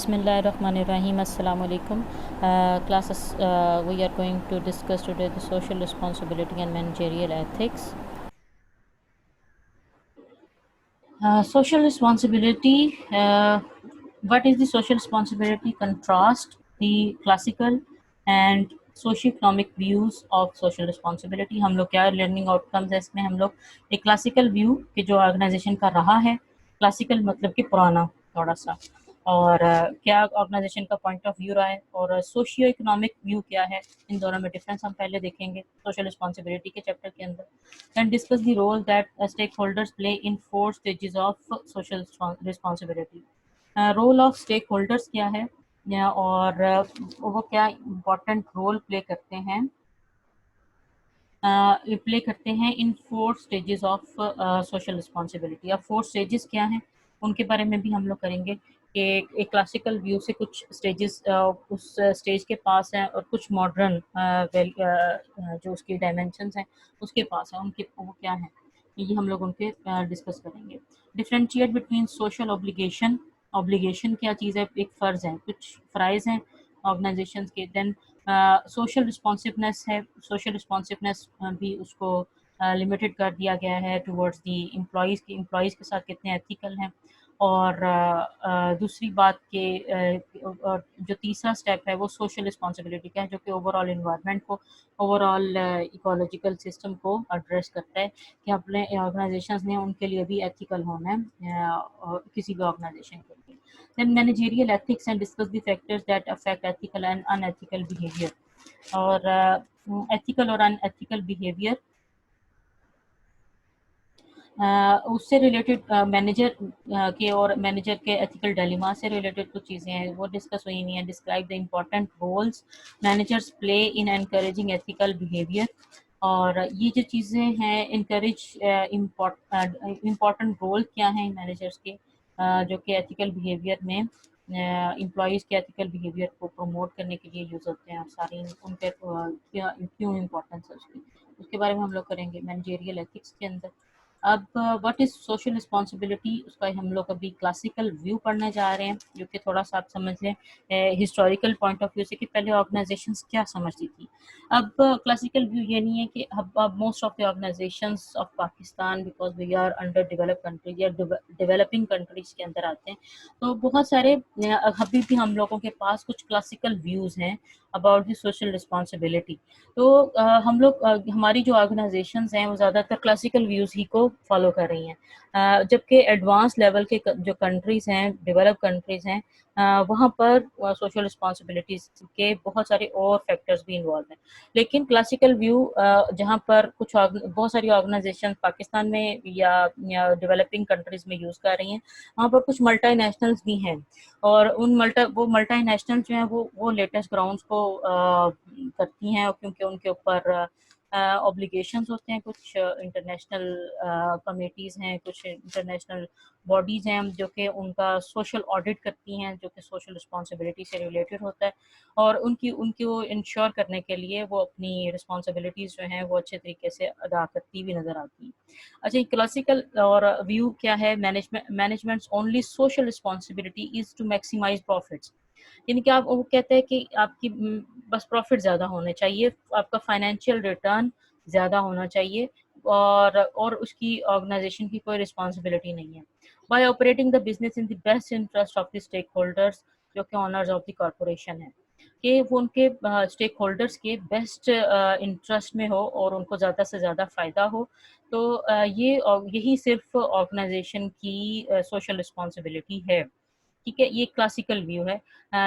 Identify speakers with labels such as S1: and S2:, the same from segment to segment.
S1: Bismillahirrahmanirrahim. Assalamu alaikum. Classes, we are going to discuss today the social responsibility and managerial ethics. Social responsibility. What is the social responsibility? Contrast the classical and socio-economic views of social responsibility. हम लोग क्या learning outcomes है इसमें हम लोग एक classical view कि जो organization का रहा है, classical मतलब कि पुराना थोड़ा सा, और क्या ऑर्गेनाइजेशन का पॉइंट ऑफ व्यू रहा है, और सोशियो इकोनॉमिक व्यू क्या है, इन दोनों में डिफरेंस हम पहले देखेंगे सोशल रिस्पॉन्सिबिलिटी के चैप्टर के अंदर. And discuss the role that stakeholders play in 4 stages of social responsibility. Role of stakeholders क्या है, और वो क्या इम्पोर्टेंट रोल प्ले करते हैं इन 4 स्टेजेस ऑफ सोशल रिस्पॉन्सिबिलिटी. अब 4 स्टेजेस क्या हैं उनके बारे में भी हम लोग करेंगे कि एक क्लासिकल व्यू से कुछ स्टेजेस उस स्टेज के पास हैं, और कुछ मॉडर्न जो उसकी डायमेंशंस हैं उसके पास हैं, उनके वो क्या हैं, ये हम लोग उनके डिस्कस करेंगे. Differentiate between social obligation. Obligation क्या चीज़ है, एक फ़र्ज़ है, कुछ फ़राइज़ हैं ऑर्गेनाइजेशन के. देन सोशल रिस्पॉन्सिवनेस है. सोशल रिस्पॉन्सिवनेस भी उसको लिमिटेड कर दिया गया है टुवर्ड्स दी एम्प्लॉयज़ के साथ कितने एथिकल हैं. और दूसरी बात के और जो तीसरा स्टेप है वो सोशल रिस्पॉन्सिबिलिटी का है, जो कि ओवरऑल इन्वायरमेंट को, ओवरऑल इकोलॉजिकल सिस्टम को एड्रेस करता है कि अपने ऑर्गेनाइजेशंस ने उनके लिए भी एथिकल होना है किसी भी ऑर्गेनाइजेशन के लिए. Then managerial ethics and discuss the factors that affect ethical and unethical behavior. और ethical और unethical behavior उससे रिलेटेड मैनेजर के और मैनेजर के एथिकल डिलेमा से रिलेटेड कुछ चीज़ें हैं वो डिस्कस हुई हुई हैं. Describe the important roles managers play in encouraging ethical behaviour. और ये जो चीज़ें हैं इनकरेज इम्पोर्टेंट रोल क्या हैं मैनेजर्स के जो कि एथिकल बिहेवियर में एम्प्लॉयज़ के एथिकल बिहेवियर को प्रमोट करने के लिए यूज़ होते हैं. सारी उनके क्यों इम्पोर्टेंस है उसके बारे में हम लोग करेंगे मैनेजरियल एथिक्स के अंदर. अब व्हाट इज़ सोशल रिस्पॉन्सिबिलिटी, उसका हम लोग अभी क्लासिकल व्यू पढ़ने जा रहे हैं, जो कि थोड़ा सा आप समझ लें हिस्टोरिकल पॉइंट ऑफ व्यू से कि पहले ऑर्गेनाइजेशंस क्या समझती थी. अब क्लासिकल व्यू ये नहीं है कि अब most of the organisations of Pakistan, because we are under developed countries या डेवलपिंग कंट्रीज के अंदर आते हैं, तो बहुत सारे अभी भी हम लोगों के पास कुछ क्लासिकल व्यूज़ हैं अबाउट द सोशल रिस्पॉन्सिबिलिटी. तो हम लोग हमारी जो ऑर्गेनाइजेशंस हैं वो ज़्यादातर क्लासिकल व्यूज़ ही को फॉलो कर रही हैं, जबकि एडवांस लेवल के जो कंट्रीज़ हैं, डेवलप कंट्रीज़ हैं, वहाँ पर सोशल रिस्पॉन्सिबिलिटीज़ के बहुत सारे और फैक्टर्स भी इन्वॉल्व हैं. लेकिन क्लासिकल व्यू जहाँ पर बहुत सारी ऑर्गेनाइजेशन पाकिस्तान में या डेवलपिंग कंट्रीज़ में यूज़ कर रही हैं, वहाँ पर कुछ मल्टीनेशनल्स भी हैं, और वो मल्टीनेशनल जो हैं वो लेटेस्ट ग्राउंड्स को करती हैं, क्योंकि उनके ऊपर ऑब्लिगेशंस होते हैं. कुछ इंटरनेशनल कमेटीज़ हैं, कुछ इंटरनेशनल बॉडीज़ हैं जो कि उनका सोशल ऑडिट करती हैं, जो कि सोशल रिस्पॉन्सिबिलिटी से रिलेटेड होता है, और उनको इंश्योर करने के लिए वो अपनी रिस्पॉन्सिबिलिटीज़ जो हैं वो अच्छे तरीके से अदा करती हुई नज़र आती हैं. अच्छा, क्लासिकल और व्यू क्या है, managements only social responsibility is to maximise profits. यानी कि आप वो कहते हैं कि आपकी बस प्रॉफिट ज़्यादा होने चाहिए, आपका फाइनेंशियल रिटर्न ज़्यादा होना चाहिए, और उसकी ऑर्गेनाइजेशन की कोई रिस्पॉन्सिबिलिटी नहीं है. By operating the business in the best interest of the stakeholders, जो कि ऑनर्स ऑफ द कॉरपोरेशन है, कि वो उनके स्टेक होल्डर्स के बेस्ट इंटरेस्ट में हो और उनको ज़्यादा से ज़्यादा फ़ायदा हो. तो यही सिर्फ ऑर्गेनाइजेशन की सोशल रिस्पॉन्सिबिलिटी है. ठीक है, ये क्लासिकल व्यू है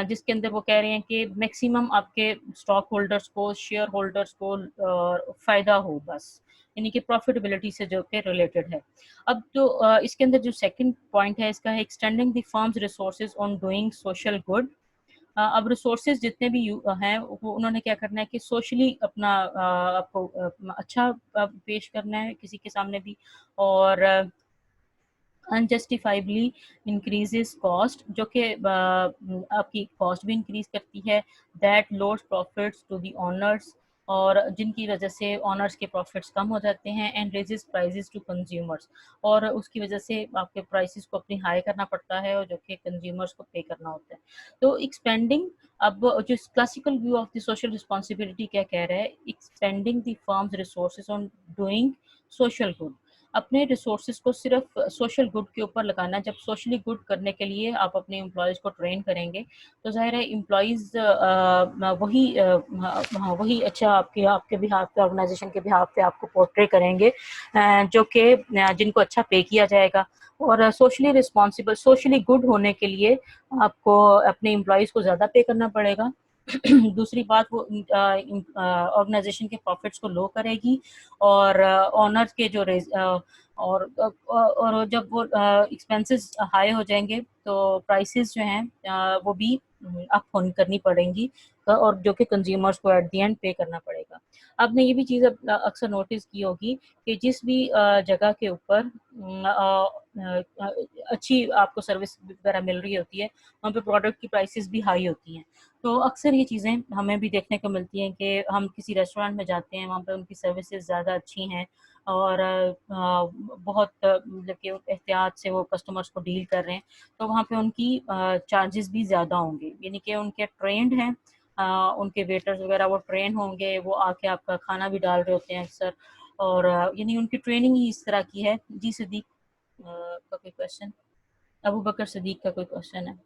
S1: जिसके अंदर वो कह रहे हैं कि मैक्सिमम आपके स्टॉक होल्डर्स को, शेयर होल्डर्स को फ़ायदा हो बस, यानी कि प्रॉफिटेबिलिटी से जो कि रिलेटेड है. अब तो इसके अंदर जो सेकंड पॉइंट है इसका है extending the firm's resources on doing social good. अब रिसोर्सेज जितने भी हैं वो उन्होंने क्या करना है कि सोशली अपना आपको अच्छा पेश करना है किसी के सामने भी, और अनजस्टिफाइबली इंक्रीजेस कॉस्ट, जो कि आपकी कॉस्ट भी इंक्रीज करती है. That lowers profits to the owners, और जिनकी वजह से ऑनर्स के प्रॉफिट्स कम हो जाते हैं and raises prices to consumers, और उसकी वजह से आपके प्राइसेस को अपनी हाई करना पड़ता है और जो कि कंज्यूमर्स को पे करना होता है। तो एक्सपेंडिंग, अब जो classical view of the social responsibility क्या कह रहा है, expanding the firm's resources on doing social good, अपने रिसोर्सेज को सिर्फ सोशल गुड के ऊपर लगाना। जब सोशली गुड करने के लिए आप अपने एम्प्लॉयज़ को ट्रेन करेंगे तो ज़ाहिर है एम्प्लॉयज़ वही अच्छा आपके आपके बिहाफ पे, ऑर्गेनाइजेशन के बिहाफ पे आपको पोर्ट्रे करेंगे, जो कि जिनको अच्छा पे किया जाएगा। और सोशली रिस्पॉन्सिबल, सोशली गुड होने के लिए आपको अपने एम्प्लॉयज़ को ज़्यादा पे करना पड़ेगा। दूसरी बात, वो ऑर्गेनाइजेशन के प्रॉफिट्स को लो करेगी, और ऑनर्स के जो और जब वो एक्सपेंसेस हाई हो जाएंगे तो प्राइसेस जो हैं वो भी अप करनी पड़ेंगी, और जो कि कंज्यूमर्स को एट द एंड पे करना पड़ेगा। आपने ये भी चीज़ अक्सर नोटिस की होगी कि जिस भी जगह के ऊपर अच्छी आपको सर्विस वगैरह मिल रही होती है, वहाँ पे प्रोडक्ट की प्राइसेस भी हाई होती हैं। तो अक्सर ये चीज़ें हमें भी देखने को मिलती हैं कि हम किसी रेस्टोरेंट में जाते हैं, वहाँ पे उनकी सर्विसेज ज़्यादा अच्छी हैं और बहुत मतलब कि एहतियात से वो कस्टमर्स को डील कर रहे हैं, तो वहाँ पे उनकी चार्जेस भी ज़्यादा होंगे, यानी कि उनके ट्रेंड हैं, उनके वेटर्स वगैरह वो ट्रेन होंगे, वो आके आपका खाना भी डाल रहे होते हैं अक्सर, और यानी उनकी ट्रेनिंग ही इस तरह की है। जी सदीक, का कोई क्वेश्चन? अबू बकर सदीक का कोई क्वेश्चन है?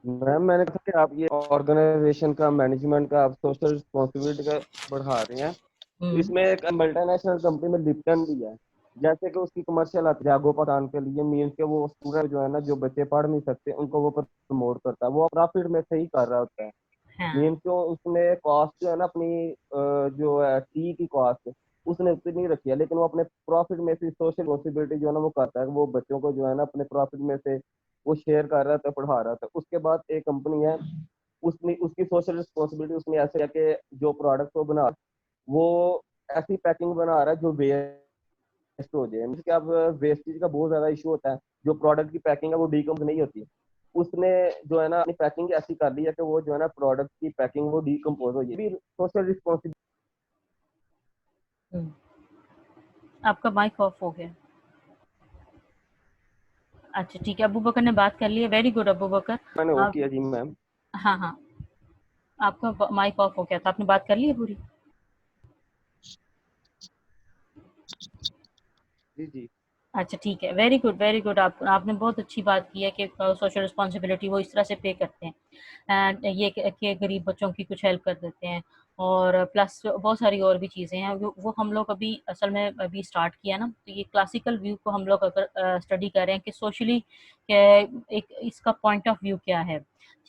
S2: मैम मैंने कहा कि आप ये ऑर्गेनाइजेशन का मैनेजमेंट का आप सोशल रिस्पॉन्सिबिलिटी का बढ़ा रहे हैं, तो
S1: हम्म।
S2: इसमें एक मल्टीनेशनल कंपनी में लिप्टन भी है। जैसे कि उसकी कमर्शियल आती है जागो पठान के लिए, मीन्स के वो स्टूडेंट जो है ना, जो बच्चे पढ़ नहीं सकते उनको वो प्रमोट करता है, वो प्रॉफिट में से ही कर रहा होता है।
S1: हाँ।
S2: मीन्स को उसने कॉस्ट जो है ना अपनी जो है टी की कॉस्ट उसने उतनी नहीं रखी है, लेकिन वो अपने प्रॉफिट में से सोशल रिस्पॉन्सिबिलिटी जो है ना वो करता है, वो बच्चों को जो है ना अपने प्रॉफिट में से वो शेयर कर रहा था, पढ़ा रहा था। उसके बाद एक कंपनी है, उसने उसकी सोशल रिस्पॉन्सिबिलिटी उसने ऐसे है कि जो प्रोडक्ट वो बना वो ऐसी पैकिंग बना रहा है जो वेस्ट हो जाए। मतलब कि अब वेस्टेज का बहुत ज्यादा इशू होता है, जो प्रोडक्ट की पैकिंग है वो डीकम्पोज नहीं होती। उसने जो है ना अपनी पैकिंग ऐसी कर ली है कि वो जो है ना प्रोडक्ट की पैकिंग वो डीकम्पोज हो जाए, सोशल रिस्पॉन्सिबिलिटी।
S1: हम्म। आपका माइक ऑफ हो गया। अच्छा ठीक है, अबू बकर ने बात कर ली है, वेरी गुड अबू बकर।
S2: मैंने वो
S1: आप,
S2: किया जी मैम।
S1: हाँ हाँ, आपका माइक ऑफ हो गया था, आपने बात कर ली है पूरी?
S2: जी जी।
S1: अच्छा ठीक है, वेरी गुड वेरी गुड। आपने बहुत अच्छी बात की है कि सोशल रिस्पॉन्सिबिलिटी वो इस तरह से पे करते हैं, एंड ये कि गरीब बच्चों की कुछ हेल्प कर देते हैं, और प्लस बहुत सारी और भी चीज़ें हैं वो हम लोग अभी असल में अभी स्टार्ट किया ना, तो ये क्लासिकल व्यू को हम लोग अगर स्टडी कर रहे हैं कि सोशली एक इसका पॉइंट ऑफ व्यू क्या है,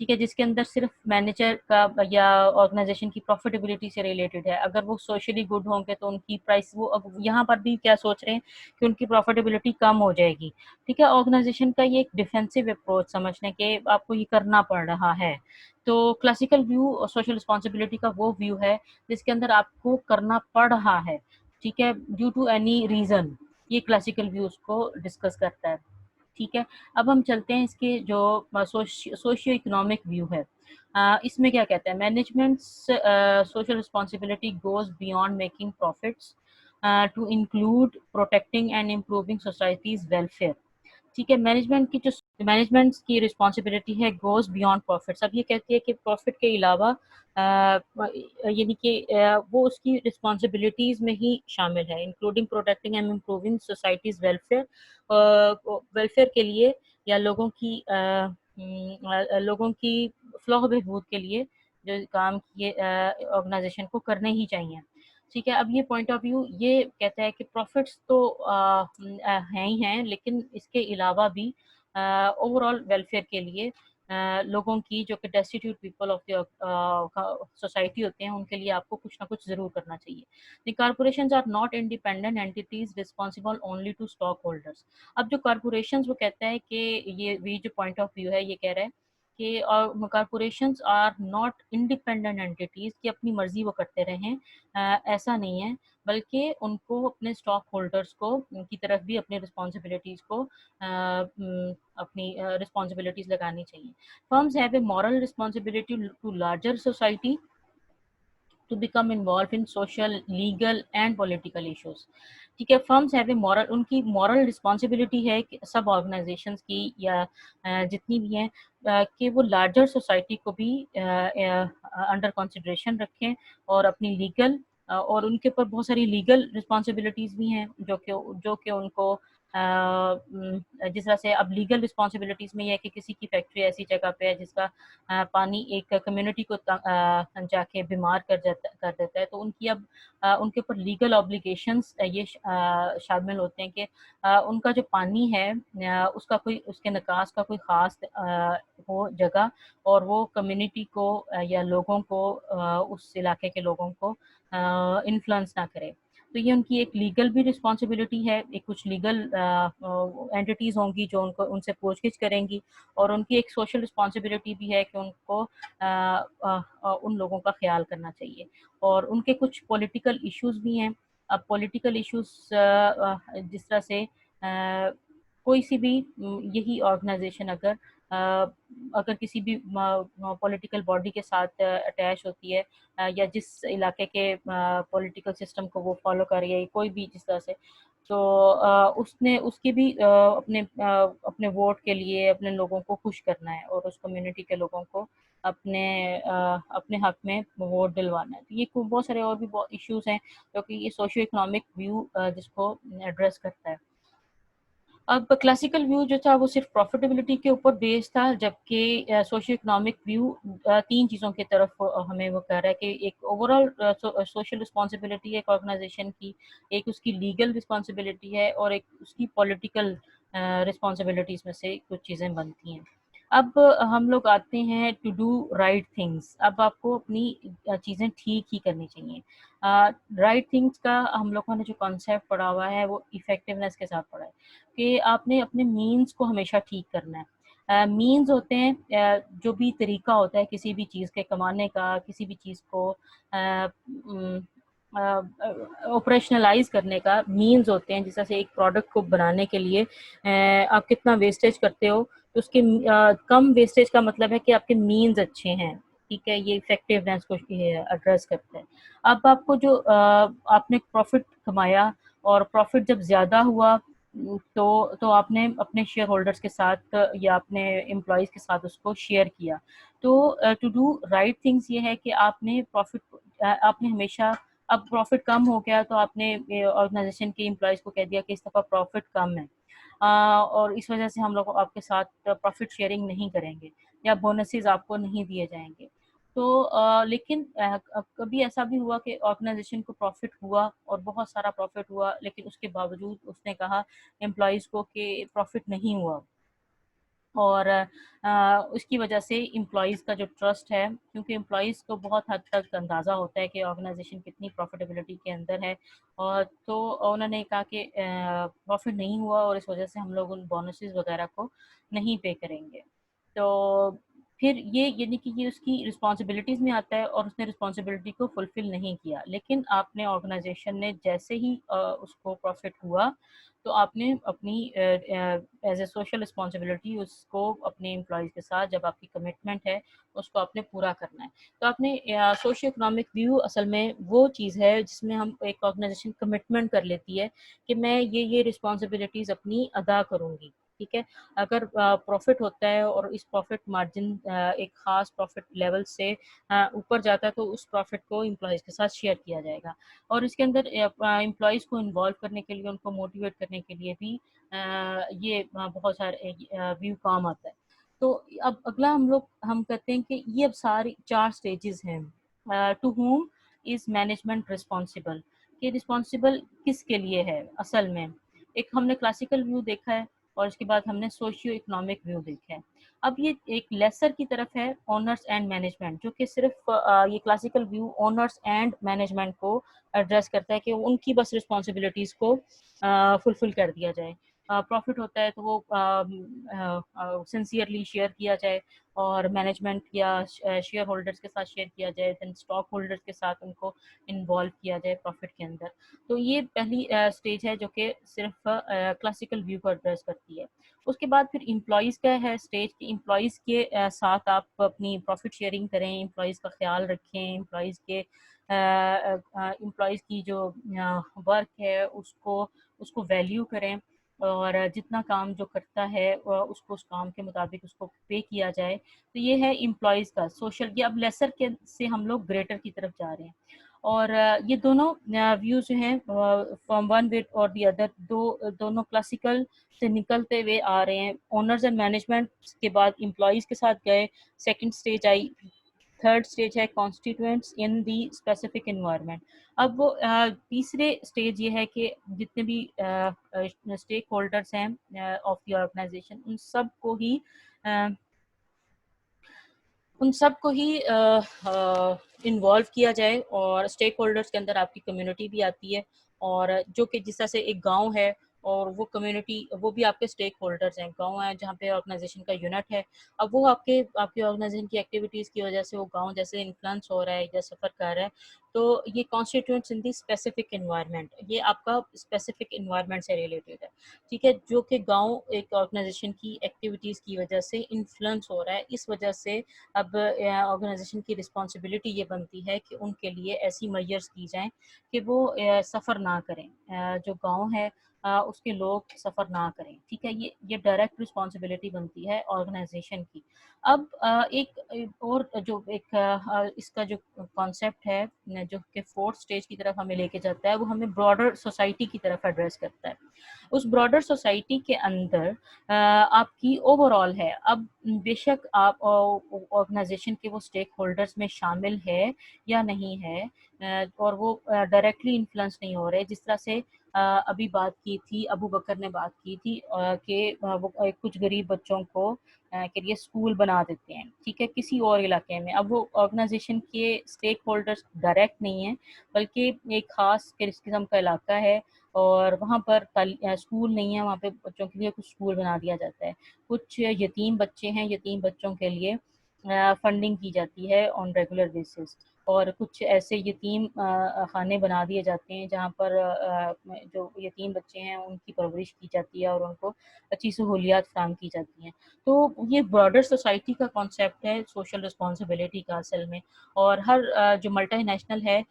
S1: ठीक है, जिसके अंदर सिर्फ मैनेजर का या ऑर्गेनाइजेशन की प्रॉफिटेबिलिटी से रिलेटेड है। अगर वो सोशली गुड होंगे तो उनकी प्राइस, वो अब यहाँ पर भी क्या सोच रहे हैं कि उनकी प्रॉफिटेबिलिटी कम हो जाएगी, ठीक है। ऑर्गेनाइजेशन का ये एक डिफेंसिव अप्रोच समझने के आपको ये करना पड़ रहा है। तो क्लासिकल व्यू और सोशल रिस्पॉन्सिबिलिटी का वो व्यू है जिसके अंदर आपको करना पड़ रहा है, ठीक है, ड्यू टू एनी रीजन। ये क्लासिकल व्यू उसको डिस्कस करता है, ठीक है। अब हम चलते हैं इसके जो सोशियो इकोनॉमिक व्यू है। इसमें क्या कहता है, management social responsibility goes beyond making profits to include protecting and improving society's welfare, ठीक है। मैनेजमेंट की रिस्पॉन्सिबिलिटी है गोज बियॉन्ड प्रॉफिट्स। अब ये कहती है कि प्रॉफिट के अलावा यानी कि वो उसकी रिस्पॉन्सिबिलिटीज़ में ही शामिल है, including protecting and improving societies welfare, welfare के लिए या लोगों की फ़लाह बहबूद के लिए जो काम किए ऑर्गेनाइजेशन को करने ही चाहिए, ठीक है। अब ये पॉइंट ऑफ व्यू ये कहता है कि प्रॉफिट्स तो हैं ही हैं, लेकिन इसके अलावा भी ओवरऑल वेलफेयर के लिए लोगों की, जो कि destitute people of the society होते हैं, उनके लिए आपको कुछ ना कुछ ज़रूर करना चाहिए। The corporations are not independent entities responsible only to stockholders. अब जो कॉरपोरेशंस, वो कहता है कि ये जो पॉइंट ऑफ व्यू है ये कह रहा है कि corporations are not independent entities, की अपनी मर्जी वो करते रहें, ऐसा नहीं है, बल्कि उनको अपने स्टॉक होल्डर्स को की तरफ भी अपनी रिस्पॉन्सिबिलिटीज़ को अपनी रिस्पॉन्सिबिलिटीज़ लगानी चाहिए। Firms have a moral responsibility to larger society to become involved in social, legal and political issues. ठीक है, फर्म्स हैव ए मॉरल, उनकी मॉरल रिस्पॉन्सिबिलिटी है कि सब ऑर्गेनाइजेशंस की या जितनी भी हैं कि वो लार्जर सोसाइटी को भी अंडर कंसिडरेशन रखें और अपनी लीगल और उनके ऊपर बहुत सारी लीगल रिस्पॉन्सिबिलिटीज़ भी हैं जो कि उनको जिस तरह से अब लीगल रिस्पॉन्सिबिलिटीज़ में ये है कि किसी की फैक्ट्री ऐसी जगह पे है जिसका पानी एक कम्युनिटी को जाके बीमार कर देता है, तो उनकी अब उनके ऊपर लीगल ऑब्लिगेशंस ये शामिल होते हैं कि उनका जो पानी है उसका कोई उसके निकास का कोई ख़ास हो जगह और वो कम्युनिटी को या लोगों को उस इलाके के लोगों को इन्फ्लुएंस ना करे। तो ये उनकी एक लीगल भी रिस्पॉन्सिबिलिटी है, एक कुछ लीगल एंटिटीज़ होंगी जो उनको उनसे पूछगिछ करेंगी और उनकी एक सोशल रिस्पॉन्सिबिलिटी भी है कि उनको उन लोगों का ख्याल करना चाहिए और उनके कुछ पॉलिटिकल इश्यूज़ भी हैं। अब पॉलिटिकल इश्यूज़ जिस तरह से कोई सी भी यही ऑर्गेनाइजेशन अगर किसी भी पॉलिटिकल बॉडी के साथ अटैच होती है या जिस इलाके के पॉलिटिकल सिस्टम को वो फॉलो कर रही है कोई भी जिस तरह से, तो उसने उसकी भी अपने वोट के लिए अपने लोगों को खुश करना है और उस कम्युनिटी के लोगों को अपने हक में वोट दिलवाना है। तो ये बहुत सारे और भी इश्यूज़ हैं क्योंकि ये सोशियो इकोनॉमिक व्यू जिसको एड्रेस करता है। अब क्लासिकल व्यू जो था वो सिर्फ प्रॉफिटेबिलिटी के ऊपर बेस्ड था, जबकि सोशियो इकोनॉमिक व्यू तीन चीज़ों की तरफ हमें वो कह रहा है कि एक ओवरऑल सोशल रिस्पॉन्सिबिलिटी है एक ऑर्गेनाइजेशन की, एक उसकी लीगल रिस्पॉन्सिबिलिटी है और एक उसकी पॉलिटिकल रिस्पॉन्सिबिलिटीज़ में से कुछ चीज़ें बनती हैं। अब हम लोग आते हैं टू डू राइट थिंग्स। अब आपको अपनी चीज़ें ठीक ही करनी चाहिए। राइट थिंग्स का हम लोगों ने जो कॉन्सेप्ट पढ़ा हुआ है वो इफ़ेक्टिवनेस के साथ पढ़ा है कि आपने अपने मीन्स को हमेशा ठीक करना है। मीन्स होते हैं जो भी तरीका होता है किसी भी चीज़ के कमाने का, किसी भी चीज़ को ऑपरेशनलाइज करने का मीन्स होते हैं। जिस तरह से एक प्रोडक्ट को बनाने के लिए आप कितना वेस्टेज करते हो, तो उसके कम वेस्टेज का मतलब है कि आपके मीन्स अच्छे हैं। ठीक है, ये इफेक्टिवनेस को एड्रेस करता है। अब आपको जो आपने प्रॉफिट कमाया और प्रॉफिट जब ज़्यादा हुआ तो आपने अपने शेयर होल्डर्स के साथ या अपने एम्प्लॉयज़ के साथ उसको शेयर किया। तो टू डू राइट थिंग्स ये है कि आपने हमेशा, अब प्रॉफिट कम हो गया तो आपने ऑर्गेनाइजेशन के एम्प्लॉयज़ को कह दिया कि इस दफ़ा प्रॉफिट कम है और इस वजह से हम लोग आपके साथ प्रॉफिट शेयरिंग नहीं करेंगे या बोनसेस आपको नहीं दिए जाएंगे। तो लेकिन कभी ऐसा भी हुआ कि ऑर्गेनाइजेशन को प्रॉफिट हुआ और बहुत सारा प्रॉफिट हुआ, लेकिन उसके बावजूद उसने कहा एम्प्लॉयज़ को कि प्रॉफिट नहीं हुआ और उसकी वजह से एम्प्लॉयज़ का जो ट्रस्ट है, क्योंकि एम्प्लॉयज़ को बहुत हद तक अंदाज़ा होता है कि ऑर्गेनाइजेशन कितनी प्रॉफिटेबिलिटी के अंदर है और तो उन्होंने कहा कि प्रॉफिट नहीं हुआ और इस वजह से हम लोग उन बोनसेस वगैरह को नहीं पे करेंगे। तो फिर ये यानी कि ये उसकी रिस्पॉन्सिबिलिटीज़ में आता है और उसने रिस्पॉन्सिबिलिटी को फुलफ़िल नहीं किया। लेकिन आपने ऑर्गेनाइजेशन ने जैसे ही उसको प्रॉफिट हुआ तो आपने अपनी एज़ ए सोशल रिस्पॉन्सिबिलिटी उसको अपने एम्प्लॉयज़ के साथ, जब आपकी कमिटमेंट है उसको आपने पूरा करना है। तो आपने सोशियो इकोनॉमिक व्यू असल में वो चीज़ है जिसमें हम एक ऑर्गेनाइजेशन कमिटमेंट कर लेती है कि मैं ये रिस्पॉन्सिबिलिटीज़ अपनी अदा करूँगी। ठीक है, अगर प्रॉफिट होता है और इस प्रॉफिट मार्जिन एक ख़ास प्रॉफिट लेवल से ऊपर जाता है तो उस प्रॉफिट को एम्प्लॉयज़ के साथ शेयर किया जाएगा और इसके अंदर एम्प्लॉयज़ को इन्वॉल्व करने के लिए, उनको मोटिवेट करने के लिए भी ये बहुत सारे व्यू काम आता है। तो अब अगला हम कहते हैं कि ये अब सारी 4 स्टेजेस हैं। To whom is management responsible, कि रिस्पॉन्सिबल किसके लिए है असल में। एक हमने क्लासिकल व्यू देखा है और इसके बाद हमने सोशियो इकोनॉमिक व्यू देखा है। अब ये एक लेसर की तरफ है, ओनर्स एंड मैनेजमेंट, जो कि सिर्फ ये classical view owners and management को एड्रेस करता है कि उनकी बस रिस्पॉन्सिबिलिटीज़ को फुलफिल कर दिया जाए। प्रॉफिट होता है तो वो सिंसियरली शेयर किया जाए और मैनेजमेंट या शेयर होल्डर्स के साथ शेयर किया जाए, देन स्टॉक होल्डर्स के साथ उनको इन्वॉल्व किया जाए प्रॉफिट के अंदर। तो ये पहली स्टेज है जो कि सिर्फ क्लासिकल व्यू को एड्रेस करती है। उसके बाद फिर एम्प्लॉयज़ का है स्टेज कि एम्प्लॉयज़ के साथ आप अपनी प्रॉफिट शेयरिंग करें, एम्प्लॉयज़ का ख्याल रखें, एम्प्लॉयज़ के एम्प्लॉयज़ की जो वर्क है उसको उसको वैल्यू करें, और जितना काम जो करता है उसको उस काम के मुताबिक उसको पे किया जाए। तो ये है एम्प्लॉयज़ का सोशल, ये अब लेसर के से हम लोग ग्रेटर की तरफ जा रहे हैं। और ये दोनों व्यूज़ जो हैं फ्रॉम वन वे और द अदर, दोनों क्लासिकल से निकलते हुए आ रहे हैं। ओनर्स एंड मैनेजमेंट के बाद एम्प्लॉयज़ के साथ गए, सेकंड स्टेज आई, थर्ड स्टेज है constituents in the specific environment. अब वो तीसरे स्टेज ये है कि जितने भी स्टेक होल्डर्स हैं ऑफ द ऑर्गेनाइजेशन, अ, उन सबको ही इन्वॉल्व किया जाए। और स्टेक होल्डर्स के अंदर आपकी कम्युनिटी भी आती है, और जो कि जिस तरह से एक गांव है और वो कम्युनिटी, वो भी आपके स्टेक होल्डर्स हैं। गांव है जहाँ पे ऑर्गेनाइजेशन का यूनिट है, अब वो आपकी ऑर्गेनाइजेशन की एक्टिविटीज़ की वजह से वो गांव जैसे इन्फ्लुएंस हो रहा है या सफ़र कर रहा है। तो ये constituents in the specific environment, ये आपका स्पेसिफिक एनवायरनमेंट से रिलेटेड है, ठीक है, जो कि गांव एक ऑर्गेनाइजेशन की एक्टिविटीज़ की वजह से इन्फ्लुएंस हो रहा है। इस वजह से अब ऑर्गेनाइजेशन की रिस्पॉन्सिबिलिटी ये बनती है कि उनके लिए ऐसी मेजर्स की जाएँ कि वो सफ़र ना करें, जो गाँव है उसके लोग सफ़र ना करें, ठीक है? ये डायरेक्ट रिस्पॉन्सिबिलिटी बनती है ऑर्गेनाइजेशन की। अब एक और जो इसका जो कॉन्सेप्ट है जो कि फोर्थ स्टेज की तरफ हमें लेके जाता है, वो हमें ब्रॉडर सोसाइटी की तरफ एड्रेस करता है। उस ब्रॉडर सोसाइटी के अंदर आपकी ओवरऑल है। अब बेशक आप ऑर्गेनाइजेशन के वो स्टेक होल्डर्स में शामिल है या नहीं है, और वो डायरेक्टली इन्फ्लुएंस नहीं हो रहे, जिस तरह से अभी बात की थी, अबू बकर ने बात की थी कि वो कुछ गरीब बच्चों को के लिए स्कूल बना देते हैं, ठीक है, किसी और इलाके में। अब वो ऑर्गेनाइजेशन के स्टेक होल्डर्स डायरेक्ट नहीं है, बल्कि एक खास किस्म का इलाका है और वहाँ पर स्कूल नहीं है, वहाँ पे बच्चों के लिए कुछ स्कूल बना दिया जाता है। कुछ यतीम बच्चे हैं, यतीम बच्चों के लिए फंडिंग की जाती है ऑन रेगुलर बेसिस, और कुछ ऐसे यतीम खाने बना दिए जाते हैं जहाँ पर जो यतीम बच्चे हैं उनकी परवरिश की जाती है और उनको अच्छी सहूलियात फराहम की जाती हैं। तो ये ब्रॉडर सोसाइटी का कॉन्सेप्ट है सोशल रिस्पॉन्सिबिलिटी का असल में। और हर जो मल्टीनेशनल है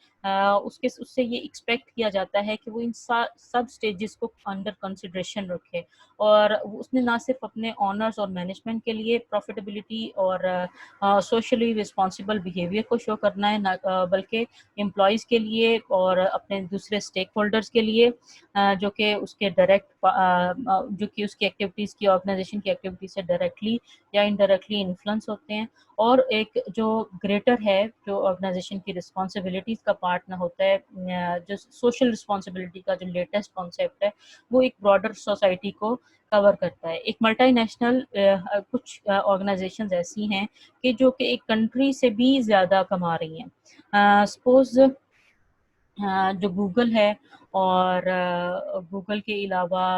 S1: उसके उससे ये एक्सपेक्ट किया जाता है कि वो इन सब स्टेजेस को अंडर कंसिडरेशन रखे, और उसने ना सिर्फ अपने ऑनर्स और मैनेजमेंट के लिए प्रॉफिटेबिलिटी और सोशली रिस्पॉन्सिबल बिहेवियर को शो करना है, ना बल्कि एम्प्लॉयज़ के लिए और अपने दूसरे स्टेक होल्डर्स के लिए जो कि उसके डायरेक्ट जो कि उसकी एक्टिविटीज़ की ऑर्गेनाइजेशन की एक्टिविटीज से डायरेक्टली या इनडायरेक्टली इन्फ्लुएंस होते हैं। और एक जो ग्रेटर है, जो ऑर्गेनाइजेशन की रिस्पॉन्सिबिलिटीज़ का पार्ट ना होता है, जो सोशल रिस्पॉन्सिबिलिटी का जो लेटेस्ट कॉन्सेप्ट है, वो एक ब्रॉडर सोसाइटी को कवर करता है। एक मल्टीनेशनल कुछ ऑर्गेनाइजेशंस ऐसी हैं कि जो कि एक कंट्री से भी ज़्यादा कमा रही हैं। सपोज़ जो गूगल है, और गूगल के अलावा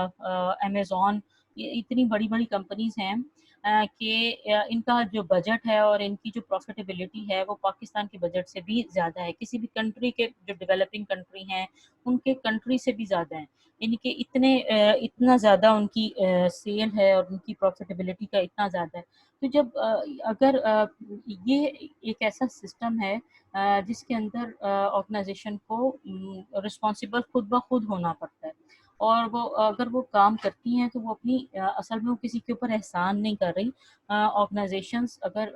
S1: अमेज़न, ये इतनी बड़ी-बड़ी कंपनीज़ हैं कि इनका जो बजट है और इनकी जो प्रॉफ़िटेबिलिटी है वो पाकिस्तान के बजट से भी ज़्यादा है। किसी भी कंट्री के जो डेवलपिंग कंट्री हैं, उनके कंट्री से भी ज़्यादा है। यानी कि इतना ज़्यादा उनकी सेल है और उनकी प्रॉफ़िटेबिलिटी का इतना ज़्यादा है। तो जब अगर ये एक ऐसा सिस्टम है जिसके अंदर ऑर्गेनाइजेशन को रिस्पॉन्सिबल खुद ब खुद होना पड़ता है, और वो अगर वो काम करती हैं तो वो अपनी असल में वो किसी के ऊपर एहसान नहीं कर रही। ऑर्गेनाइजेशंस अगर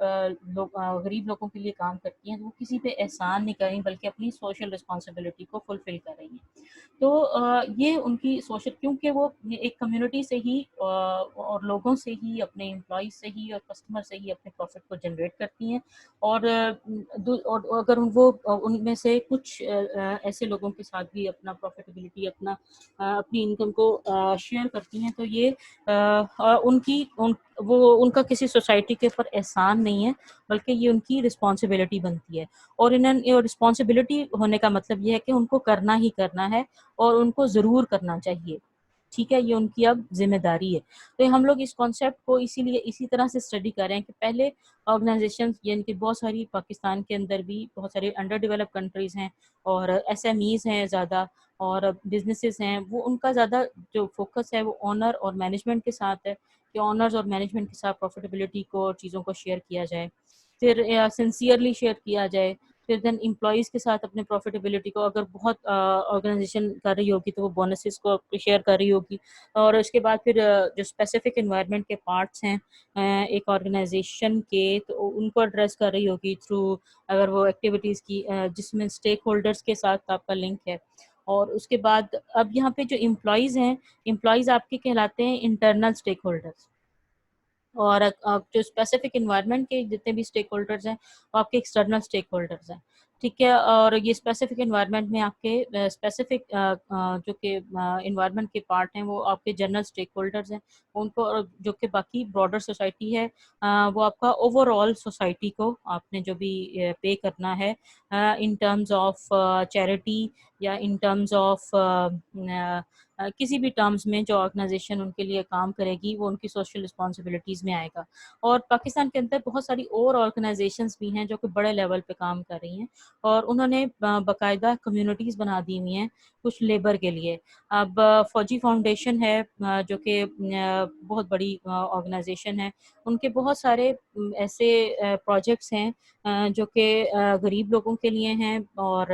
S1: गरीब लोगों के लिए काम करती हैं तो वो किसी पे एहसान नहीं कर रही, बल्कि अपनी सोशल रिस्पॉन्सिबिलिटी को फुलफिल कर रही हैं। तो ये उनकी सोशल, क्योंकि वो ये एक कम्युनिटी से ही और लोगों से ही, अपने एम्प्लॉइज से ही और कस्टमर से ही अपने प्रॉफिट को जनरेट करती हैं। और और अगर वो उनमें से कुछ ऐसे लोगों के साथ भी अपना प्रॉफिटेबिलिटी, अपनी इनकम को शेयर करती हैं, तो ये उनका किसी सोसाइटी के ऊपर एहसान नहीं है, बल्कि ये उनकी रिस्पॉन्सिबिलिटी बनती है। और इन रिस्पॉन्सिबिलिटी होने का मतलब ये है कि उनको करना ही करना है और उनको ज़रूर करना चाहिए, ठीक है, ये उनकी अब ज़िम्मेदारी है। तो हम लोग इस कॉन्सेप्ट को इसीलिए इसी तरह से स्टडी कर रहे हैं कि पहले ऑर्गेनाइजेशंस, यानी कि बहुत सारी पाकिस्तान के अंदर भी बहुत सारी अंडर डेवलप्ड कंट्रीज़ हैं और एसएमईज़ हैं ज़्यादा, और बिज़नेसेस हैं, वो उनका ज़्यादा जो फ़ोकस है वो ओनर और मैनेजमेंट के साथ है कि ओनर्स और मैनेजमेंट के साथ प्रॉफिटेबिलिटी को और चीज़ों को शेयर किया जाए, फिर सिंसियरली शेयर किया जाए। फिर देन एम्प्लॉइज़ के साथ अपने प्रॉफिटेबिलिटी को, अगर बहुत ऑर्गेनाइजेशन कर रही होगी तो वो बोनसेस को शेयर कर रही होगी। और उसके बाद फिर जो स्पेसिफिक एनवायरनमेंट के पार्ट्स हैं एक ऑर्गेनाइजेशन के, तो उनको एड्रेस कर रही होगी थ्रू, अगर वो एक्टिविटीज़ की जिसमें स्टेक होल्डर्स के साथ आपका लिंक है। और उसके बाद अब यहाँ पे जो एम्प्लॉइज़ हैं, एम्प्लॉइज़ आपके कहलाते हैं इंटरनल स्टेक होल्डर्स। और जो स्पेसिफिक एनवायरनमेंट के जितने भी स्टेक होल्डर्स हैं वो आपके एक्सटर्नल स्टेक होल्डर्स हैं, ठीक है। और ये स्पेसिफिक एनवायरनमेंट में आपके स्पेसिफिक जो कि एनवायरनमेंट के पार्ट हैं वो आपके जनरल स्टेक होल्डर्स हैं, उनको जो कि बाकी ब्रॉडर सोसाइटी है वो आपका ओवरऑल सोसाइटी को आपने जो भी पे करना है इन टर्म्स ऑफ चैरिटी या इन टर्म्स ऑफ किसी भी टर्म्स में जो ऑर्गेनाइजेशन उनके लिए काम करेगी वो उनकी सोशल रिस्पॉन्सिबिलिटीज़ में आएगा। और पाकिस्तान के अंदर बहुत सारी और ऑर्गेनाइजेशंस भी हैं जो कि बड़े लेवल पे काम कर रही हैं और उन्होंने बाकायदा कम्युनिटीज़ बना दी हुई हैं कुछ लेबर के लिए। अब फौजी फाउंडेशन है जो कि बहुत बड़ी ऑर्गेनाइजेशन है, उनके बहुत सारे ऐसे प्रोजेक्ट्स हैं जो कि गरीब लोगों के लिए हैं और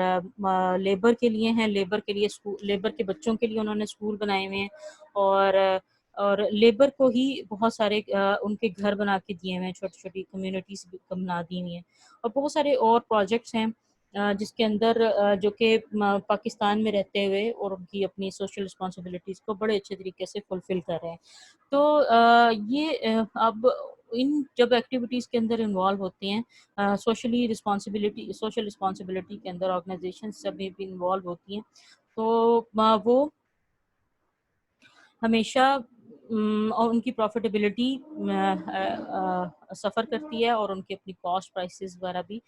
S1: लेबर के लिए हैं, लेबर के लिए लेबर के बच्चों के लिए उन्होंने स्कूल बनाए हुए हैं। और लेबर को ही बहुत सारे उनके घर बना के दिए हुए हैं, छोटी-छोटी कम्युनिटीज़ बना दी हुई हैं। और बहुत सारे और प्रोजेक्ट्स हैं जिसके अंदर जो कि पाकिस्तान में रहते हुए और उनकी अपनी सोशल रिस्पॉन्सिबिलिटीज़ को बड़े अच्छे तरीके से फुलफ़िल कर रहे हैं। तो ये अब इन जब एक्टिविटीज़ के अंदर इन्वॉल्व होते हैं सोशल रिस्पॉन्सिबिलिटी के अंदर ऑर्गेनाइजेशंस जब भी इन्वॉल्व होती हैं, तो वो हमेशा और उनकी प्रॉफिटेबिलिटी सफ़र करती है और उनकी अपनी कॉस्ट प्राइसेस वगैरह भी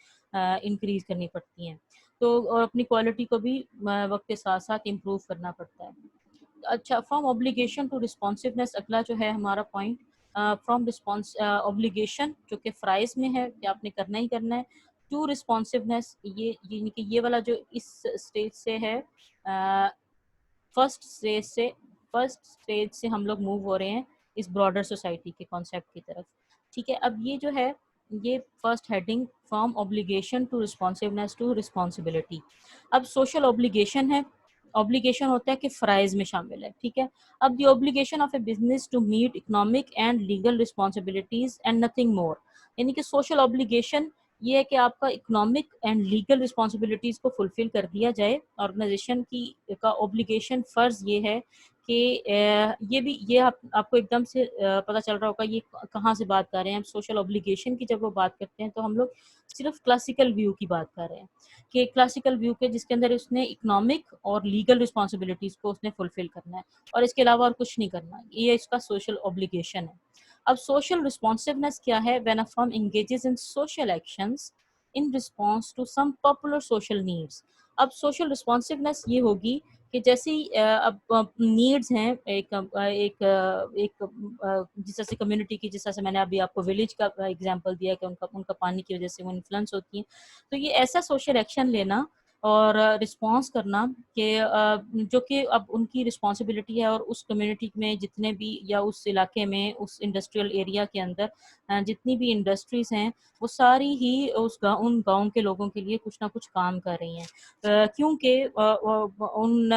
S1: इंक्रीज़ करनी पड़ती हैं। तो और अपनी क्वालिटी को भी वक़्त के साथ-साथ इम्प्रूव करना पड़ता है। अच्छा, फ्रॉम ऑब्लिगेशन टू रिस्पॉन्सिवनेस अगला जो है हमारा पॉइंट, फ्रॉम रिस्पॉन्स ऑब्लिगेशन जो कि फ्राइज़ में है कि आपने करना ही करना है, टू रिस्पॉन्सिवनेस ये यानी कि ये वाला जो इस स्टेज से है फर्स्ट स्टेज से हम लोग मूव हो रहे हैं इस ब्रॉडर सोसाइटी के कॉन्सेप्ट की तरफ, ठीक है। अब ये जो है ये first heading from obligation to responsiveness to responsibility. अब सोशल ऑब्लिगेशन है, ऑब्लिगेशन होता है कि फ़राइज़ में शामिल है, ठीक है। अब the obligation of a business to meet economic and legal responsibilities and nothing more, यानी कि सोशल ऑब्लिगेशन ये है कि आपका इकोनॉमिक एंड लीगल रिस्पॉन्सिबिलिटीज़ को फुलफिल कर दिया जाए। ऑर्गेनाइजेशन की का ऑब्लिगेशन फ़र्ज़ ये है कि ये भी ये आपको एकदम से पता चल रहा होगा ये कहाँ से बात कर रहे हैं। हम सोशल ऑब्लिगेशन की जब वो बात करते हैं तो हम लोग सिर्फ क्लासिकल व्यू की बात कर रहे हैं कि क्लासिकल व्यू के जिसके अंदर उसने इकोनॉमिक और लीगल रिस्पॉन्सिबिलिटीज़ को उसने फुलफिल करना है और इसके अलावा और कुछ नहीं करना, ये इसका सोशल ऑब्लिगेशन है। अब सोशल रिस्पॉन्सिवनेस क्या है? When a firm engages in social actions in response to some popular social needs. अब सोशल रिस्पॉन्सिवनेस ये होगी कि जैसे ही अब नीड्स हैं जिस तरह से कम्युनिटी की, जिस तरह से मैंने अभी आपको विलेज का एग्जांपल दिया कि उनका उनका पानी की वजह से वो इन्फ्लुएंस होती हैं, तो ये ऐसा सोशल एक्शन लेना और रिस्पॉन्स करना कि जो कि अब उनकी रिस्पॉन्सिबिलिटी है और उस कम्युनिटी में जितने भी या उस इलाके में उस इंडस्ट्रियल एरिया के अंदर जितनी भी इंडस्ट्रीज़ हैं वो सारी ही उन गाँव के लोगों के लिए कुछ ना कुछ काम कर रही हैं। क्योंकि उन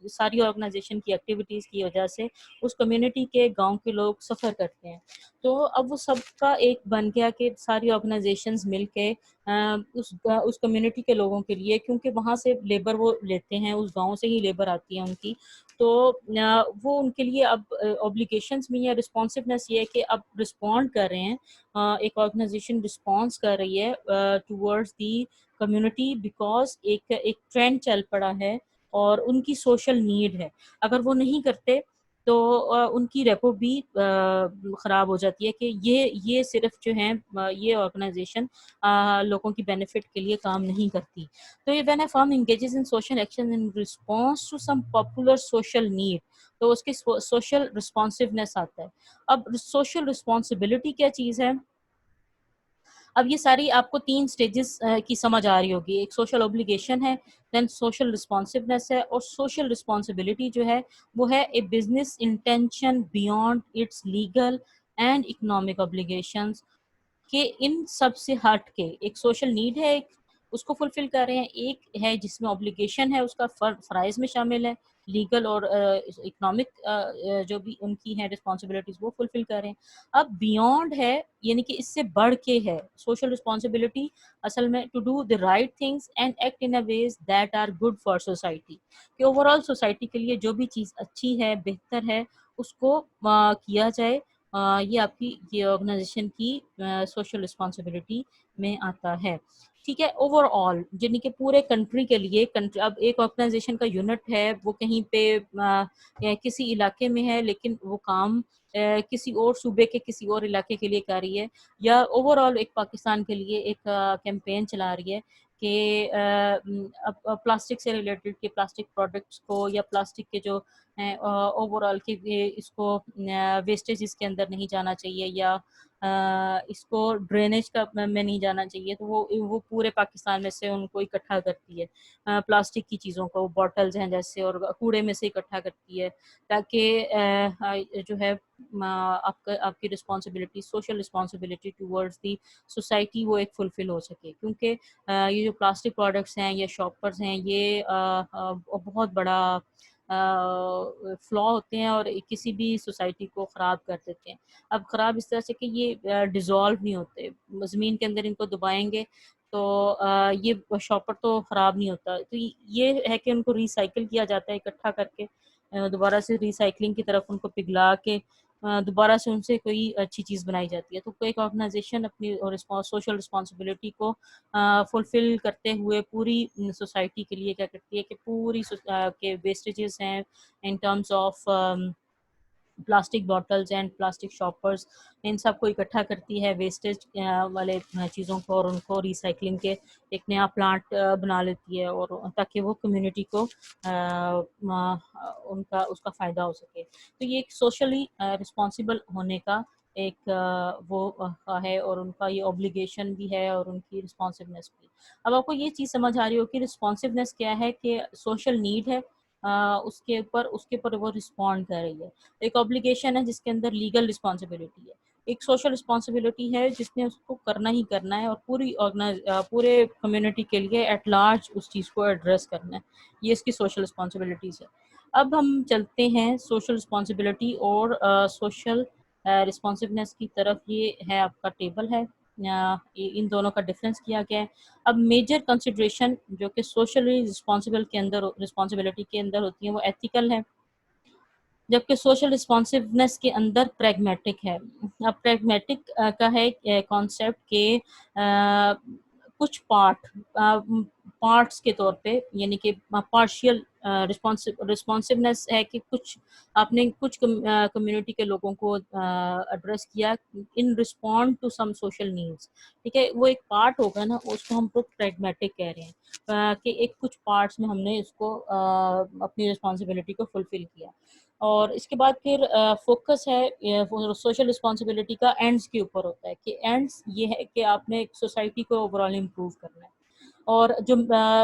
S1: सारी ऑर्गेनाइजेशन की एक्टिविटीज़ की वजह से उस कम्युनिटी के गांव के लोग सफ़र करते हैं। तो अब वो सबका एक बन गया कि सारी ऑर्गेनाइजेशंस मिलके उस कम्युनिटी के लोगों के लिए, क्योंकि वहाँ से लेबर वो लेते हैं, उस गांव से ही लेबर आती है उनकी, तो वो उनके लिए अब ऑब्लिगेशंस में या रिस्पॉन्सिवनेस ये है कि अब रिस्पॉन्ड कर रहे हैं, एक ऑर्गेनाइजेशन रिस्पॉन्स कर रही है टूवर्ड्स दी कम्युनिटी बिकॉज एक ट्रेंड चल पड़ा है और उनकी सोशल नीड है। अगर वो नहीं करते तो उनकी रेपो भी ख़राब हो जाती है कि ये सिर्फ जो है ये ऑर्गेनाइजेशन लोगों की बेनिफिट के लिए काम नहीं करती। तो ये when a firm engages in social action in response to some popular social need, तो उसकी सोशल रिस्पॉन्सिवनेस आता है। अब सोशल रिस्पॉन्सिबिलिटी क्या चीज़ है? अब ये सारी आपको 3 स्टेजेस की समझ आ रही होगी। एक सोशल ऑब्लिगेशन है, देन सोशल रिस्पॉन्सिवनेस है और सोशल रिस्पॉन्सिबिलिटी जो है वो है a business intention beyond it's legal and economic obligations कि इन सब से हट के एक सोशल नीड है, एक उसको फुलफिल कर रहे हैं, एक है जिसमें ऑब्लिगेशन है, उसका फ़राइज़ में शामिल है, लीगल और इकोनॉमिक जो भी उनकी हैं रिस्पॉन्सिबिलिटीज़ वो फुलफिल कर रहे हैं। अब बियॉन्ड है, यानी कि इससे बढ़ के है सोशल रिस्पॉन्सिबिलिटी, असल में to do the right things and act in a ways that are good for society, कि ओवरऑल सोसाइटी के लिए जो भी चीज़ अच्छी है, बेहतर है, उसको किया जाए। ये आपकी ये ऑर्गेनाइजेशन की सोशल रिस्पॉन्सिबिलिटी में आता है। ठीक है, ओवरऑल यानी कि पूरे कंट्री के लिए, कंट्री अब एक ऑर्गेनाइजेशन का यूनिट है, वो कहीं पे या किसी इलाके में है, लेकिन वो काम किसी और सूबे के किसी और इलाके के लिए कर रही है, या ओवरऑल एक पाकिस्तान के लिए एक कैंपेन चला रही है कि अब प्लास्टिक से रिलेटेड के प्लास्टिक प्रोडक्ट्स को या प्लास्टिक के जो ओवरऑल कि इसको वेस्टेज इसके अंदर नहीं जाना चाहिए, या इसको ड्रेनेज का में नहीं जाना चाहिए, तो वो पूरे पाकिस्तान में से उनको इकट्ठा करती है, प्लास्टिक की चीज़ों को, बॉटल्स हैं जैसे, और कूड़े में से इकट्ठा करती है, ताकि जो है आपका आपकी responsibility, social responsibility towards the society वो एक फुलफिल हो सके, क्योंकि ये जो प्लास्टिक प्रोडक्ट्स हैं या शॉपर्स हैं, ये बहुत बड़ा फ्लॉ होते हैं और किसी भी सोसाइटी को ख़राब कर देते हैं। अब ख़राब इस तरह से कि ये डिज़ॉल्व नहीं होते, ज़मीन के अंदर इनको दबाएँगे तो ये शॉपर तो ख़राब नहीं होता। तो ये है कि उनको रिसाइकिल किया जाता है इकट्ठा करके, दोबारा से रिसाइक्लिंग की तरफ उनको पिघला के दोबारा से उनसे कोई अच्छी चीज़ बनाई जाती है। तो कोई एक ऑर्गेनाइज़ेशन अपनी सोशल रिस्पॉन्सिबिलिटी को फुलफ़िल करते हुए पूरी सोसाइटी के लिए क्या करती है कि पूरी के वेस्टेजेस हैं in terms of plastic bottles and plastic shoppers, इन सबको इकट्ठा करती है, वेस्टेज वाले चीज़ों को, और उनको रिसाइकलिंग के एक नया प्लांट बना लेती है, और ताकि वो कम्युनिटी को उनका उसका फ़ायदा हो सके। तो ये एक सोशली रिस्पॉन्सिबल होने का एक है, और उनका ये ऑब्लिगेशन भी है और उनकी रिस्पॉन्सिवनेस भी। अब आपको ये चीज़ समझ आ रही हो कि रिस्पॉन्सिवनेस क्या है, कि सोशल नीड है, उसके ऊपर वो रिस्पॉन्ड कर रही है। एक ऑब्लिगेशन है जिसके अंदर लीगल रिस्पॉन्सिबिलिटी है, एक सोशल रिस्पॉन्सिबिलिटी है जिसने उसको करना ही करना है, और पूरे कम्युनिटी के लिए एट लार्ज उस चीज़ को एड्रेस करना है। ये इसकी सोशल रिस्पॉन्सिबिलिटीज़ है। अब हम चलते हैं सोशल रिस्पॉन्सिबिलिटी और सोशल रिस्पॉन्सिवनेस की तरफ। ये है आपका टेबल है, इन दोनों का डिफरेंस किया गया है। अब मेजर कंसिडरेशन जो कि सोशली रिस्पॉन्सिबिलिटी के अंदर होती हैं, वो एथिकल है, जबकि सोशल रिस्पॉन्सिवनेस के अंदर प्रैग्मेटिक है। अब प्रैग्मेटिक का है कॉन्सेप्ट के कुछ पार्ट्स के तौर पे, यानी कि पार्शियल रिस्पॉन्सिवनेस है कि कुछ आपने कुछ कम्युनिटी के लोगों को एड्रेस किया in respond to some social needs. ठीक है, वो एक पार्ट होगा ना, उसको हम लोग प्रैग्मेटिक कह रहे हैं, कि एक कुछ पार्ट्स में हमने इसको अपनी रिस्पॉन्सिबिलिटी को फुलफिल किया। और इसके बाद फिर फोकस है सोशल रिस्पॉन्सिबिलिटी का एंड्स के ऊपर होता है, कि एंड्स ये है कि आपने एक सोसाइटी को ओवरऑल इम्प्रूव करना है, और जो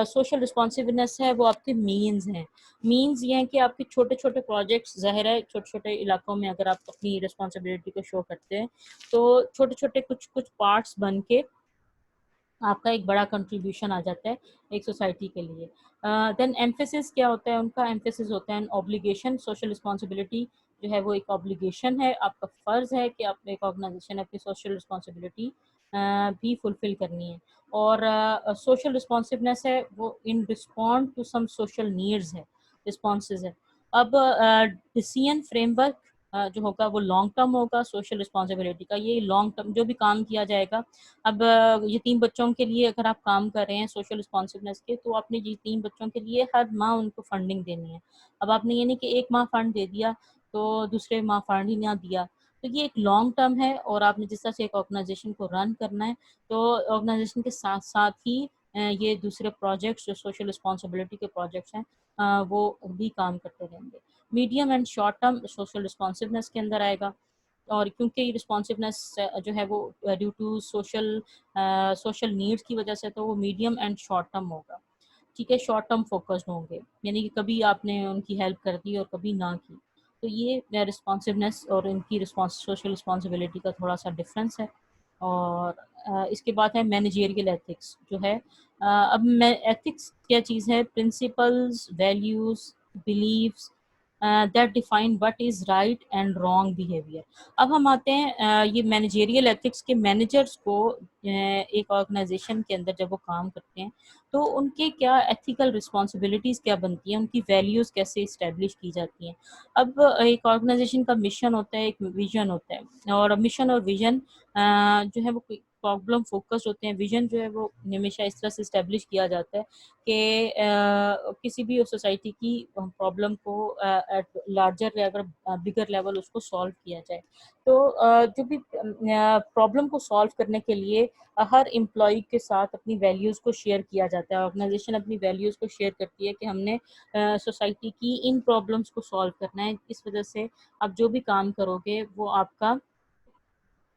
S1: सोशल रिस्पॉन्सिवनेस है वो आपके मीन्स हैं। मीन्स ये हैं कि आपके छोटे छोटे प्रोजेक्ट्स, ज़ाहिर है छोटे छोटे इलाकों में अगर आप अपनी रिस्पॉन्सिबिलिटी को शो करते हैं, तो छोटे छोटे कुछ कुछ पार्ट्स बन के आपका एक बड़ा कंट्रीब्यूशन आ जाता है एक सोसाइटी के लिए। देन एम्फेसिस क्या होता है उनका? एम्फेसिस होता है ऑब्लिगेशन। सोशल रिस्पॉन्सिबिलिटी जो है वो एक ऑब्लिगेशन है, आपका फ़र्ज़ है कि आप एक ऑर्गेनाइजेशन अपनी सोशल रिस्पॉन्सिबिलिटी भी फुलफ़िल करनी है। और सोशल रिस्पॉन्सिवनेस है वो in respond to some social needs है, रिस्पॉन्सेज़ है। अब डिसीजन फ्रेमवर्क जो होगा वो लॉन्ग टर्म होगा सोशल रिस्पॉन्सिबिलिटी का। ये लॉन्ग टर्म जो भी काम किया जाएगा, अब यतीम बच्चों के लिए अगर आप काम कर रहे हैं सोशल रिस्पॉन्सिवनेस के, तो आपने यतीम बच्चों के लिए हर माह उनको फंडिंग देनी है। अब आपने ये नहीं कि एक माह फंड दे दिया तो दूसरे माह फंड ही ना दिया। तो ये एक लॉन्ग टर्म है, और आपने जिस तरह से एक ऑर्गेनाइजेशन को रन करना है, तो ऑर्गेनाइजेशन के साथ साथ ही ये दूसरे प्रोजेक्ट्स जो सोशल रिस्पॉन्सिबिलिटी के प्रोजेक्ट्स हैं वो भी काम करते रहेंगे। Medium and short term social responsiveness के अंदर आएगा, और क्योंकि रिस्पॉन्सिवनेस जो है वो ड्यू टू सोशल नीड्स की वजह से, तो वो मीडियम एंड शॉर्ट टर्म होगा। ठीक है, शॉर्ट टर्म फोकस्ड होंगे, यानी कि कभी आपने उनकी हेल्प कर दी और कभी ना की। तो ये रिस्पॉन्सिवनेस और इनकी सोशल रिस्पॉन्सिबिलिटी का थोड़ा सा डिफरेंस है। और इसके बाद है मैनेजेरियल एथिक्स जो है। अब मैं एथिक्स क्या चीज़ है? Principles, values, believes that define what is right and wrong behaviour. अब हम आते हैं ये मैनेजेरियल एथिक्स के मैनेजर्स को एक ऑर्गेनाइजेशन के अंदर जब वो काम करते हैं तो उनके क्या एथिकल रिस्पॉन्सिबिलिटीज़ क्या बनती हैं, उनकी वैल्यूज़ कैसे इस्टेब्लिश की जाती हैं। अब एक ऑर्गेनाइजेशन का मिशन होता है, एक विजन होता है, और मिशन और विजन जो है वो प्रॉब्लम फोकस्ड होते हैं। विजन जो है वो हमेशा इस तरह से इस्टेब्लिश किया जाता है कि किसी भी सोसाइटी की प्रॉब्लम को at larger level, bigger level उसको सॉल्व किया जाए। तो जो भी प्रॉब्लम को सॉल्व करने के लिए हर एम्प्लॉय के साथ अपनी वैल्यूज़ को शेयर किया जाता है। ऑर्गेनाइजेशन अपनी वैल्यूज़ को शेयर करती है कि हमने सोसाइटी की इन प्रॉब्लम्स को सॉल्व करना है। इस वजह से आप जो भी काम करोगे वो आपका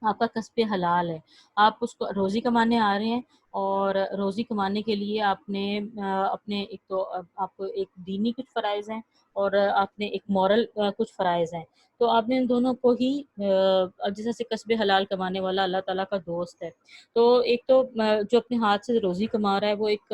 S1: आपका कस्बे हलाल है। आप उसको रोज़ी कमाने आ रहे हैं, और रोज़ी कमाने के लिए आपने अपने एक तो आपको एक दीनी कुछ फ़राइज़ हैं, और आपने एक मॉरल कुछ फ़राइज़ हैं। तो आपने इन दोनों को ही जैसे से कस्बे हलाल कमाने वाला अल्लाह ताला का दोस्त है। तो एक तो जो अपने हाथ से रोज़ी कमा रहा है वो एक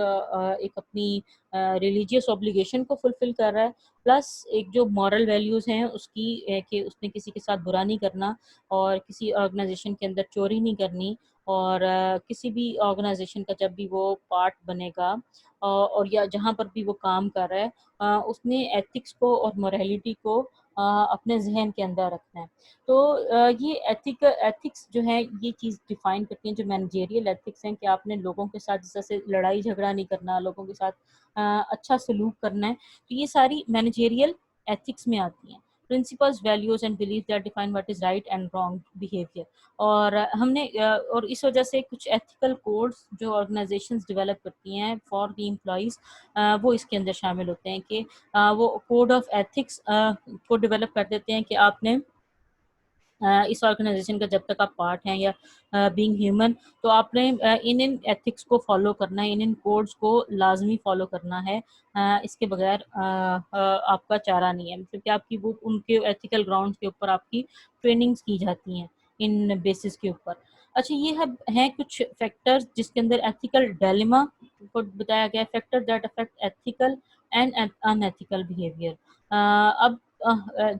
S1: अपनी रिलीजियस ऑब्लिगेशन को फुलफ़िल कर रहा है, प्लस एक जो मॉरल वैल्यूज़ हैं उसकी कि उसने किसी के साथ बुरा नहीं करना, और किसी ऑर्गेनाइजेशन के अंदर चोरी नहीं करनी, और किसी भी ऑर्गेनाइजेशन का जब भी वो पार्ट बनेगा और या जहाँ पर भी वो काम कर रहा है उसने एथिक्स को और मोरालिटी को अपने जहन के अंदर रखना है। तो ये एथिक्स जो है ये चीज़ डिफाइन करती है। जो मैनेजेरियल एथिक्स हैं कि आपने लोगों के साथ जैसे लड़ाई झगड़ा नहीं करना, लोगों के साथ अच्छा सलूक करना है, तो ये सारी मैनेजेरियल एथिक्स में आती हैं। Principles, values and belief that define what is right and wrong behaviour. और हमने और इस वजह से कुछ एथिकल कोड्स जो ऑर्गेनाइजेशंस डेवलप करती हैं फॉर द एम्प्लॉयज़, वो इसके अंदर शामिल होते हैं कि वो कोड ऑफ एथिक्स को डेवलप कर देते हैं कि आपने इस ऑर्गेनाइजेशन का जब तक आप पार्ट हैं या बीइंग ह्यूमन, तो आपने इन एथिक्स को फॉलो करना है, इन कोड्स को लाजमी फॉलो करना है। इसके बगैर आपका चारा नहीं है, मतलब कि आपकी वो उनके एथिकल ग्राउंड्स के ऊपर आपकी ट्रेनिंग्स की जाती हैं इन बेसिस के ऊपर। अच्छा, ये हैं कुछ फैक्टर्स जिसके अंदर एथिकल डायलेमा को बताया गया है, factor that affect ethical and unethical behaviour. अब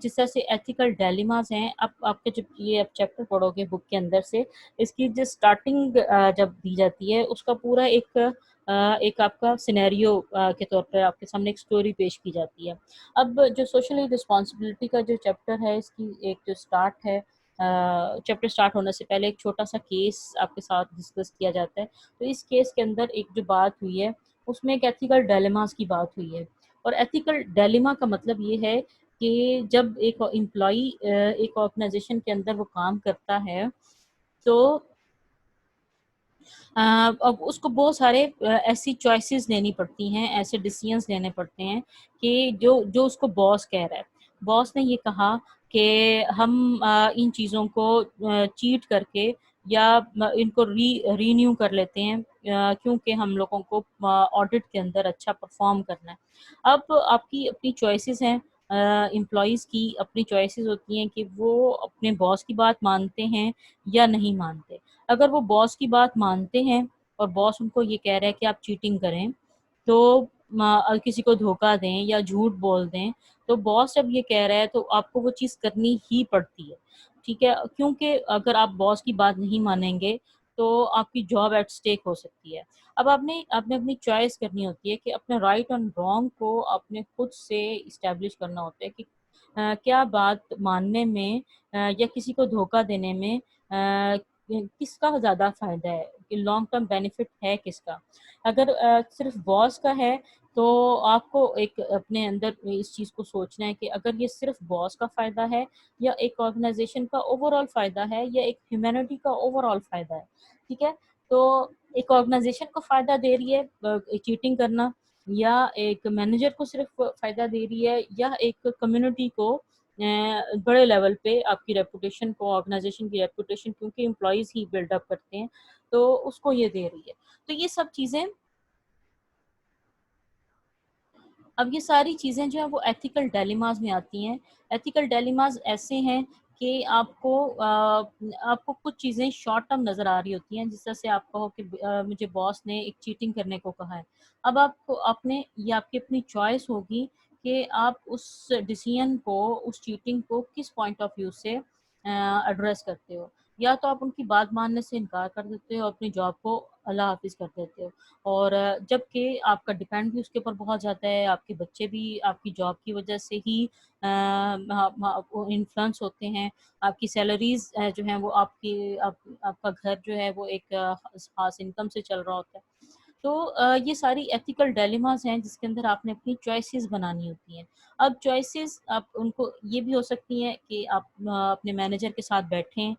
S1: जिस तरह से एथिकल डायलेमास हैं, अब आपके जब ये आप चैप्टर पढ़ोगे बुक के अंदर से, इसकी जो स्टार्टिंग जब दी जाती है उसका पूरा एक आपका सिनेरियो के तौर पर आपके सामने एक स्टोरी पेश की जाती है। अब जो सोशल रिस्पॉन्सिबिलिटी का जो चैप्टर है, इसकी एक जो स्टार्ट है, चैप्टर स्टार्ट होने से पहले एक छोटा सा केस आपके साथ डिस्कस किया जाता है। तो इस केस के अंदर एक जो बात हुई है उसमें एक एथिकल डायलेमास की बात हुई है। और एथिकल डायलेमा का मतलब ये है कि जब एक एम्प्लॉई एक ऑर्गेनाइजेशन के अंदर वो काम करता है, तो अब उसको बहुत सारे ऐसी चॉइसेस लेनी पड़ती हैं, ऐसे डिसीजंस लेने पड़ते हैं कि जो जो उसको बॉस कह रहा है। बॉस ने ये कहा कि हम इन चीज़ों को चीट करके या इनको रीन्यू कर लेते हैं, क्योंकि हम लोगों को ऑडिट के अंदर अच्छा परफॉर्म करना है। अब आपकी अपनी चॉइसेस हैं, एम्प्लॉयज़ की अपनी चॉइसेस होती हैं कि वो अपने बॉस की बात मानते हैं या नहीं मानते। अगर वो बॉस की बात मानते हैं और बॉस उनको ये कह रहा है कि आप चीटिंग करें, तो किसी को धोखा दें या झूठ बोल दें, तो बॉस जब ये कह रहा है तो आपको वो चीज़ करनी ही पड़ती है, ठीक है? क्योंकि अगर आप बॉस की बात नहीं मानेंगे, तो आपकी जॉब एट स्टेक हो सकती है। अब आपने आपने अपनी चॉइस करनी होती है कि अपने राइट एंड रॉन्ग को आपने खुद से इस्टेब्लिश करना होता है कि क्या बात मानने में या किसी को धोखा देने में किसका ज़्यादा फ़ायदा है, कि लॉन्ग टर्म बेनिफिट है किसका? अगर सिर्फ़ बॉस का है, तो आपको एक अपने अंदर इस चीज़ को सोचना है कि अगर ये सिर्फ़ बॉस का फ़ायदा है, या एक ऑर्गेनाइज़ेशन का ओवरऑल फ़ायदा है, या एक ह्यूमैनिटी का ओवरऑल फ़ायदा है, ठीक है? तो एक ऑर्गेनाइज़ेशन को फ़ायदा दे रही है चीटिंग करना, या एक मैनेजर को सिर्फ़ फ़ायदा दे रही है, या एक कम्युनिटी को बड़े लेवल पे आपकी रेपुटेशन को, ऑर्गेनाइजेशन की रेपुटेशन, क्योंकि एम्प्लॉइज़ ही बिल्डअप करते हैं, तो उसको ये दे रही है। तो ये सब चीज़ें, अब ये सारी चीज़ें जो हैं वो एथिकल डायलेमास में आती हैं। एथिकल डायलेमास ऐसे हैं कि आपको कुछ चीज़ें शॉर्ट टर्म नज़र आ रही होती हैं, जिस तरह से आप कहो कि मुझे बॉस ने एक चीटिंग करने को कहा है। अब आपको अपने ये आपकी अपनी चॉइस होगी कि आप उस डिसीजन को, उस चीटिंग को किस पॉइंट ऑफ व्यू से एड्रेस करते हो। या तो आप उनकी बात मानने से इनकार कर देते हो, अपनी जॉब को अल्लाह हाफ़िज़ कर देते हो। और जबकि आपका डिपेंड भी उसके ऊपर बहुत ज़्यादा है, आपके बच्चे भी आपकी जॉब की वजह से ही वो इन्फ्लुएंस होते हैं, आपकी सैलरीज़ जो हैं वो आपका घर जो है वो एक ख़ास इनकम से चल रहा होता है। तो ये सारी एथिकल डायलेमास हैं जिसके अंदर आपने अपनी चॉइसेस बनानी होती हैं। अब चॉइसेस आप उनको ये भी हो सकती हैं कि आप अपने मैनेजर के साथ बैठें,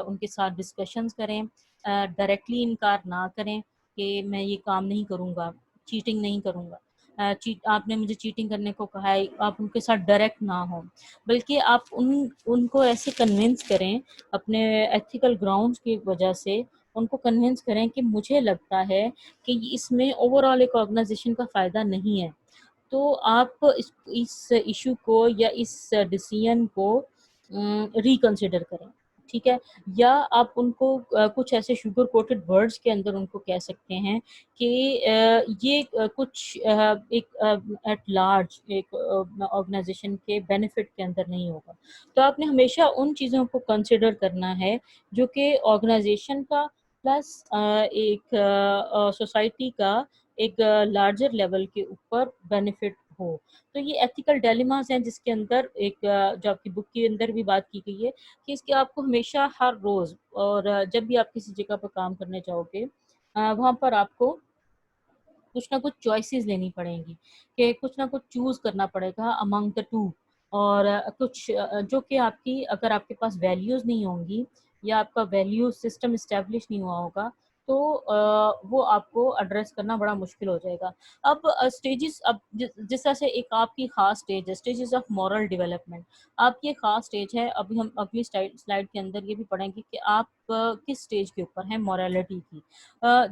S1: उनके साथ डिस्कशंस करें, डायरेक्टली इनकार ना करें कि मैं ये काम नहीं करूँगा, चीटिंग नहीं करूँगा। चीट आपने मुझे चीटिंग करने को कहा है, आप उनके साथ डायरेक्ट ना हों, बल्कि आप उनको ऐसे कन्विंस करें अपने एथिकल ग्राउंड्स की वजह से, उनको कन्विंस करें कि मुझे लगता है कि इसमें ओवरऑल एक ऑर्गेनाइजेशन का फ़ायदा नहीं है। तो आप इस इश्यू को या इस डिसीजन को रिकंसिडर करें, ठीक है? या आप उनको कुछ ऐसे शुगर कोटेड वर्ड्स के अंदर उनको कह सकते हैं कि ये कुछ एट लार्ज एक ऑर्गेनाइजेशन के बेनिफिट के अंदर नहीं होगा। तो आपने हमेशा उन चीज़ों को कंसिडर करना है जो कि ऑर्गेनाइजेशन का प्लस एक सोसाइटी का एक लार्जर लेवल के ऊपर बेनिफिट हो। तो ये एथिकल डायलेमास हैं जिसके अंदर जो आपकी बुक के अंदर भी बात की गई है कि इसके आपको हमेशा हर रोज़ और जब भी आप किसी जगह पर काम करने जाओगे वहाँ पर आपको कुछ ना कुछ चॉइसेस लेनी पड़ेंगी कि कुछ ना कुछ चूज़ करना पड़ेगा अमंग द टू। और जो कि आपकी अगर आपके पास वैल्यूज़ नहीं होंगी या आपका वैल्यू सिस्टम एस्टेब्लिश नहीं हुआ होगा तो वो आपको एड्रेस करना बड़ा मुश्किल हो जाएगा। अब स्टेजेस अब जिस तरह से एक आपकी ख़ास स्टेज है, स्टेजेस ऑफ मॉरल डेवलपमेंट। आपकी एक ख़ास स्टेज है, अभी हम अगली स्लाइड के अंदर ये भी पढ़ेंगे कि आप किस स्टेज के ऊपर हैं मोरालिटी की।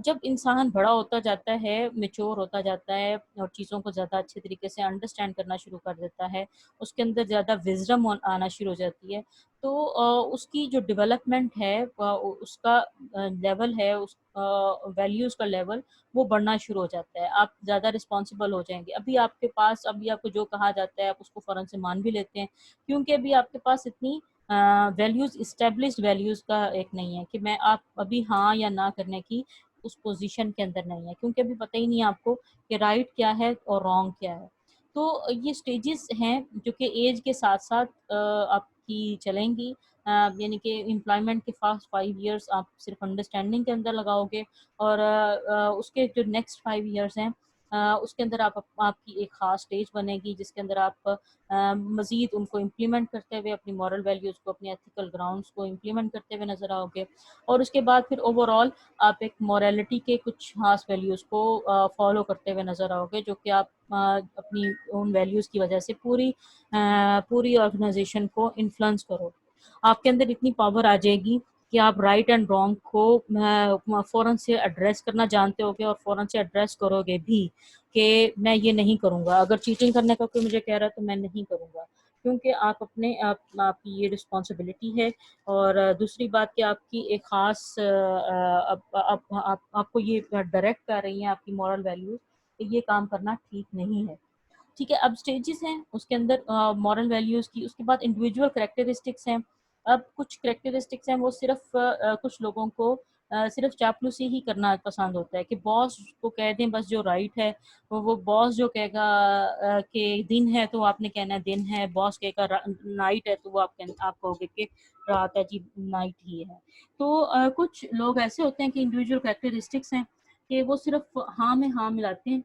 S1: जब इंसान बड़ा होता जाता है, मैच्योर होता जाता है और चीज़ों को ज़्यादा अच्छे तरीके से अंडरस्टैंड करना शुरू कर देता है, उसके अंदर ज़्यादा विज़डम आना शुरू हो जाती है, तो उसकी जो डेवलपमेंट है उसका लेवल है, वैल्यूज़ का लेवल वो बढ़ना शुरू हो जाता है। आप ज़्यादा रिस्पॉन्सिबल हो जाएँगे। अभी आपको जो कहा जाता है आप उसको फ़ौरन से मान भी लेते हैं, क्योंकि अभी आपके पास इतनी वैल्यूज़ एस्टेब्लिश्ड वैल्यूज़ का एक नहीं है कि मैं आप अभी हाँ या ना करने की उस पोज़ीशन के अंदर नहीं है, क्योंकि अभी पता ही नहीं है आपको कि राइट क्या है और रॉन्ग क्या है। तो ये स्टेजेस हैं जो कि ऐज के साथ-साथ आपकी चलेंगी। यानी कि एम्प्लॉयमेंट के फर्स्ट 5 इयर्स आप सिर्फ़ अंडरस्टैंडिंग के अंदर लगाओगे और उसके जो नेक्स्ट 5 इयर्स हैं उसके अंदर आपकी एक ख़ास स्टेज बनेगी जिसके अंदर आप मज़ीद उनको इम्प्लीमेंट करते हुए अपनी मॉरल वैल्यूज़ को, अपनी एथिकल ग्राउंड्स को इम्प्लीमेंट करते हुए नज़र आओगे। और उसके बाद फिर ओवरऑल आप एक मोरालिटी के कुछ ख़ास वैल्यूज़ को फ़ॉलो करते हुए नज़र आओगे, जो कि आप अपनी उन वैल्यूज़ की वजह से पूरी ऑर्गेनाइज़ेशन को इन्फ्लुएंस करोगे। आपके अंदर इतनी पावर आ जाएगी कि आप राइट एंड रॉन्ग को फ़ौरन से एड्रेस करना जानते होगे और फ़ौरन से एड्रेस करोगे भी कि मैं ये नहीं करूँगा। अगर चीटिंग करने का कोई मुझे कह रहा है तो मैं नहीं करूँगा, क्योंकि आपकी ये रिस्पॉन्सिबिलिटी है। और दूसरी बात कि आपकी एक ख़ास आपको ये डायरेक्ट कर रही हैं आपकी मॉरल वैल्यूज़ कि ये काम करना ठीक नहीं है। ठीक है, अब स्टेजेस हैं उसके अंदर मॉरल वैल्यूज़ की, उसके बाद इंडिविजुअल कैरेक्टरिस्टिक्स हैं। अब कुछ कैरेक्टरिस्टिक्स हैं वो सिर्फ़ कुछ लोगों को सिर्फ़ चापलूसी ही करना पसंद होता है कि बॉस को कह दें बस जो राइट है, वो बॉस जो कहेगा कि दिन है तो आपने कहना है दिन है, बॉस कहेगा नाइट है तो आप कहोगे कि रात है जी, नाइट ही है। तो कुछ लोग ऐसे होते हैं कि इंडिविजुअल कैरेक्टरिस्टिक्स हैं कि वो सिर्फ़ हाँ में हाँ मिलाते हैं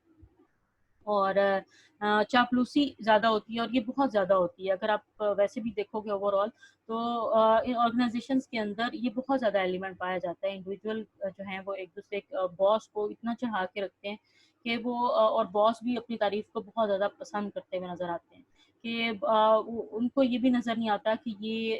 S1: और चापलूसी ज़्यादा होती है और ये बहुत ज़्यादा होती है। अगर आप वैसे भी देखोगे ओवरऑल तो इन ऑर्गनाइज़ेशंस के अंदर ये बहुत ज़्यादा एलिमेंट पाया जाता है। इंडिविजुअल जो हैं वो एक-दूसरे बॉस को इतना चाहा के रखते हैं कि वो और बॉस भी अपनी तारीफ़ को बहुत ज़्यादा पसंद करते हुए नज़र आते हैं कि उनको ये भी नज़र नहीं आता कि ये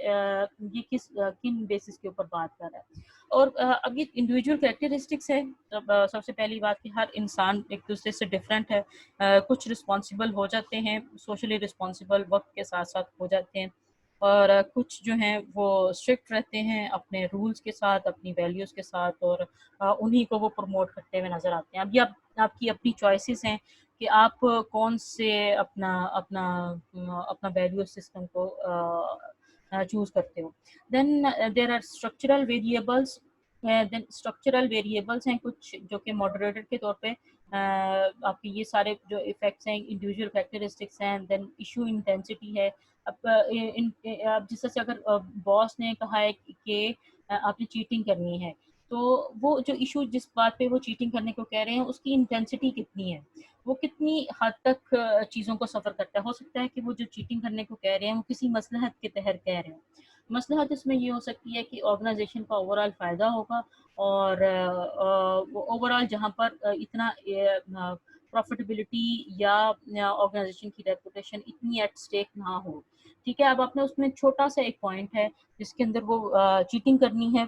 S1: किन बेसिस के ऊपर बात कर रहा है। और अब ये इंडिविजुअल कैरेक्टरिस्टिक्स है। अब सबसे पहली बात कि हर इंसान एक-दूसरे से डिफरेंट है। कुछ रिस्पॉन्सिबल हो जाते हैं, सोशली रिस्पॉन्सिबल वक़्त के साथ-साथ हो जाते हैं। और कुछ जो हैं वो स्ट्रिक्ट रहते हैं अपने रूल्स के साथ, अपनी वैल्यूज़ के साथ, और उन्हीं को वो प्रमोट करते हुए नज़र आते हैं। अब ये आपकी अपनी चॉइसेस हैं कि आप कौन से अपना अपना अपना वैल्यू सिस्टम को चूज़ करते हो। Then there are structural variables. Then structural variables हैं कुछ जो कि मॉडरेटर के तौर पे आपके ये सारे जो इफेक्ट्स हैं इंडिविजुअल कैरेक्टरिस्टिक्स हैं। देन इशू इंटेंसिटी है। अब जिस तरह से अगर बॉस ने कहा है कि आपने चीटिंग करनी है, तो वो जो इशू जिस बात पे वो चीटिंग करने को कह रहे हैं उसकी इंटेंसिटी कितनी है, वो कितनी हद तक चीज़ों को सफ़र करता है। हो सकता है कि वो जो चीटिंग करने को कह रहे हैं वो किसी मसलहत के तहत कह रहे हैं। मसलहत इसमें ये हो सकती है कि ऑर्गेनाइजेशन का ओवरऑल फ़ायदा होगा, और वो ओवरऑल जहाँ पर इतना प्रॉफिटेबिलिटी या ऑर्गेनाइजेशन की रेपुटेशन इतनी एट स्टेक ना हो। ठीक है, अब आपने उसमें छोटा सा एक पॉइंट है जिसके अंदर वो चीटिंग करनी है,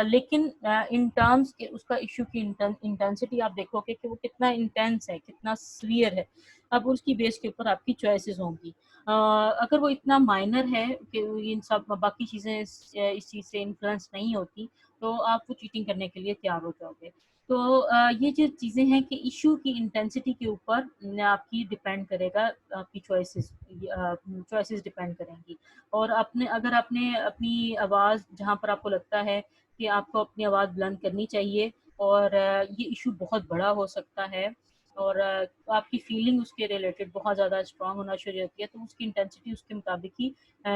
S1: लेकिन इन टर्म्स के उसका इशू की इंटेंसिटी आप देखोगे कि वो कितना इंटेंस है, कितना सीवियर है। अब उसकी बेस के ऊपर आपकी चॉइसेस होंगी। अगर वो इतना माइनर है कि इन सब बाकी चीज़ें इस चीज़ से इन्फ्लुएंस नहीं होती, तो आप वो चीटिंग करने के लिए तैयार हो जाओगे। तो ये जो चीज़ें हैं कि इशू की इंटेंसिटी के ऊपर आपकी डिपेंड करेगा, आपकी चॉइसेस डिपेंड करेंगी। और अपने अगर आपने अपनी आवाज़ जहाँ पर आपको लगता है कि आपको अपनी आवाज़ बुलंद करनी चाहिए, और ये इशू बहुत बड़ा हो सकता है, और आपकी फीलिंग उसके रिलेटेड बहुत ज़्यादा स्ट्रॉन्ग होना शुरू होती है, तो उसकी इंटेंसिटी उसके मुताबिक ही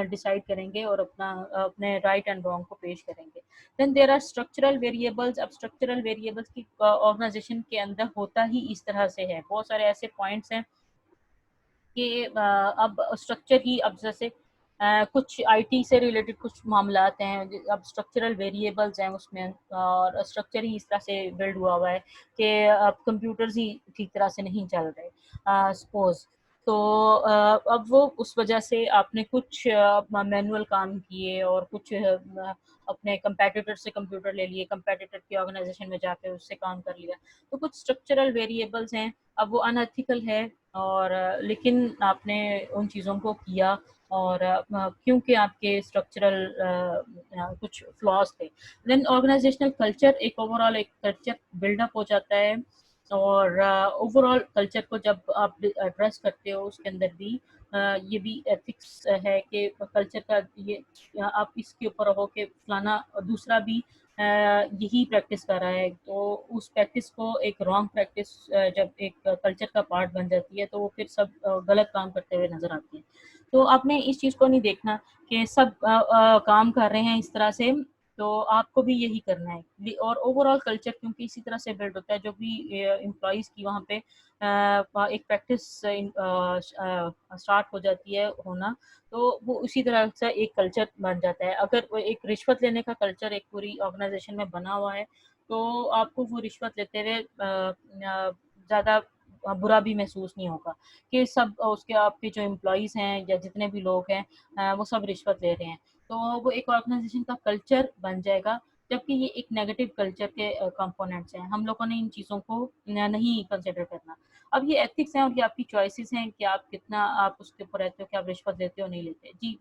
S1: डिसाइड करेंगे और अपने राइट एंड रॉन्ग को पेश करेंगे। Then there are structural variables. अब स्ट्रक्चरल वेरिएबल्स की ऑर्गेनाइजेशन के अंदर होता ही इस तरह से है। बहुत सारे ऐसे पॉइंट्स हैं कि अब स्ट्रक्चर ही, अब जैसे कुछ आईटी से रिलेटेड कुछ मामलात हैं, अब स्ट्रक्चरल वेरिएबल्स हैं उसमें, और स्ट्रक्चर ही इस तरह से बिल्ड हुआ हुआ है कि अब कंप्यूटर्स ही ठीक तरह से नहीं चल रहे सपोज। तो अब वो उस वजह से आपने कुछ मैनुअल काम किए और कुछ अपने कंपेटिटर से कंप्यूटर ले लिए, कंपेटिटर की ऑर्गेनाइजेशन में जाके उससे काम कर लिया। तो कुछ स्ट्रक्चरल वेरिएबल्स हैं, अब वो अनएथिकल है, और लेकिन आपने उन चीज़ों को किया, और क्योंकि आपके स्ट्रक्चरल कुछ फ्लॉज थे। देन ऑर्गेनाइजेशनल कल्चर, एक ओवरऑल एक कल्चर बिल्डअप हो जाता है, और ओवरऑल कल्चर को जब आप एड्रेस करते हो उसके अंदर भी ये भी एथिक्स है कि कल्चर का ये आप इसके ऊपर रहो कि फलाना दूसरा भी यही प्रैक्टिस कर रहा है, तो उस प्रैक्टिस को एक रॉन्ग प्रैक्टिस जब एक कल्चर का पार्ट बन जाती है तो वो फिर सब गलत काम करते हुए नजर आते हैं। तो आपने इस चीज़ को नहीं देखना कि सब काम कर रहे हैं इस तरह से, तो आपको भी यही करना है। और ओवरऑल कल्चर क्योंकि इसी तरह से बिल्ड होता है, जो भी एम्प्लॉयज़ की वहाँ पे एक प्रैक्टिस स्टार्ट हो जाती है होना, तो वो उसी तरह से एक कल्चर बन जाता है। अगर वो एक रिश्वत लेने का कल्चर एक पूरी ऑर्गेनाइजेशन में बना हुआ है, तो आपको वो रिश्वत लेते हुए ज़्यादा बुरा भी महसूस नहीं होगा कि सब उसके आपके जो एम्प्लॉयज़ हैं या जितने भी लोग हैं वो सब रिश्वत ले रहे हैं। तो वो एक ऑर्गेनाइजेशन का कल्चर बन जाएगा, जबकि ये एक नेगेटिव कल्चर के कंपोनेंट्स हैं। हम लोगों ने इन चीज़ों को नहीं कंसिडर करना। अब ये एथिक्स हैं और ये आपकी चॉइसेस हैं कि आप कितना आप उसके ऊपर रहते हो कि आप रिश्वत लेते हो नहीं लेते। जी।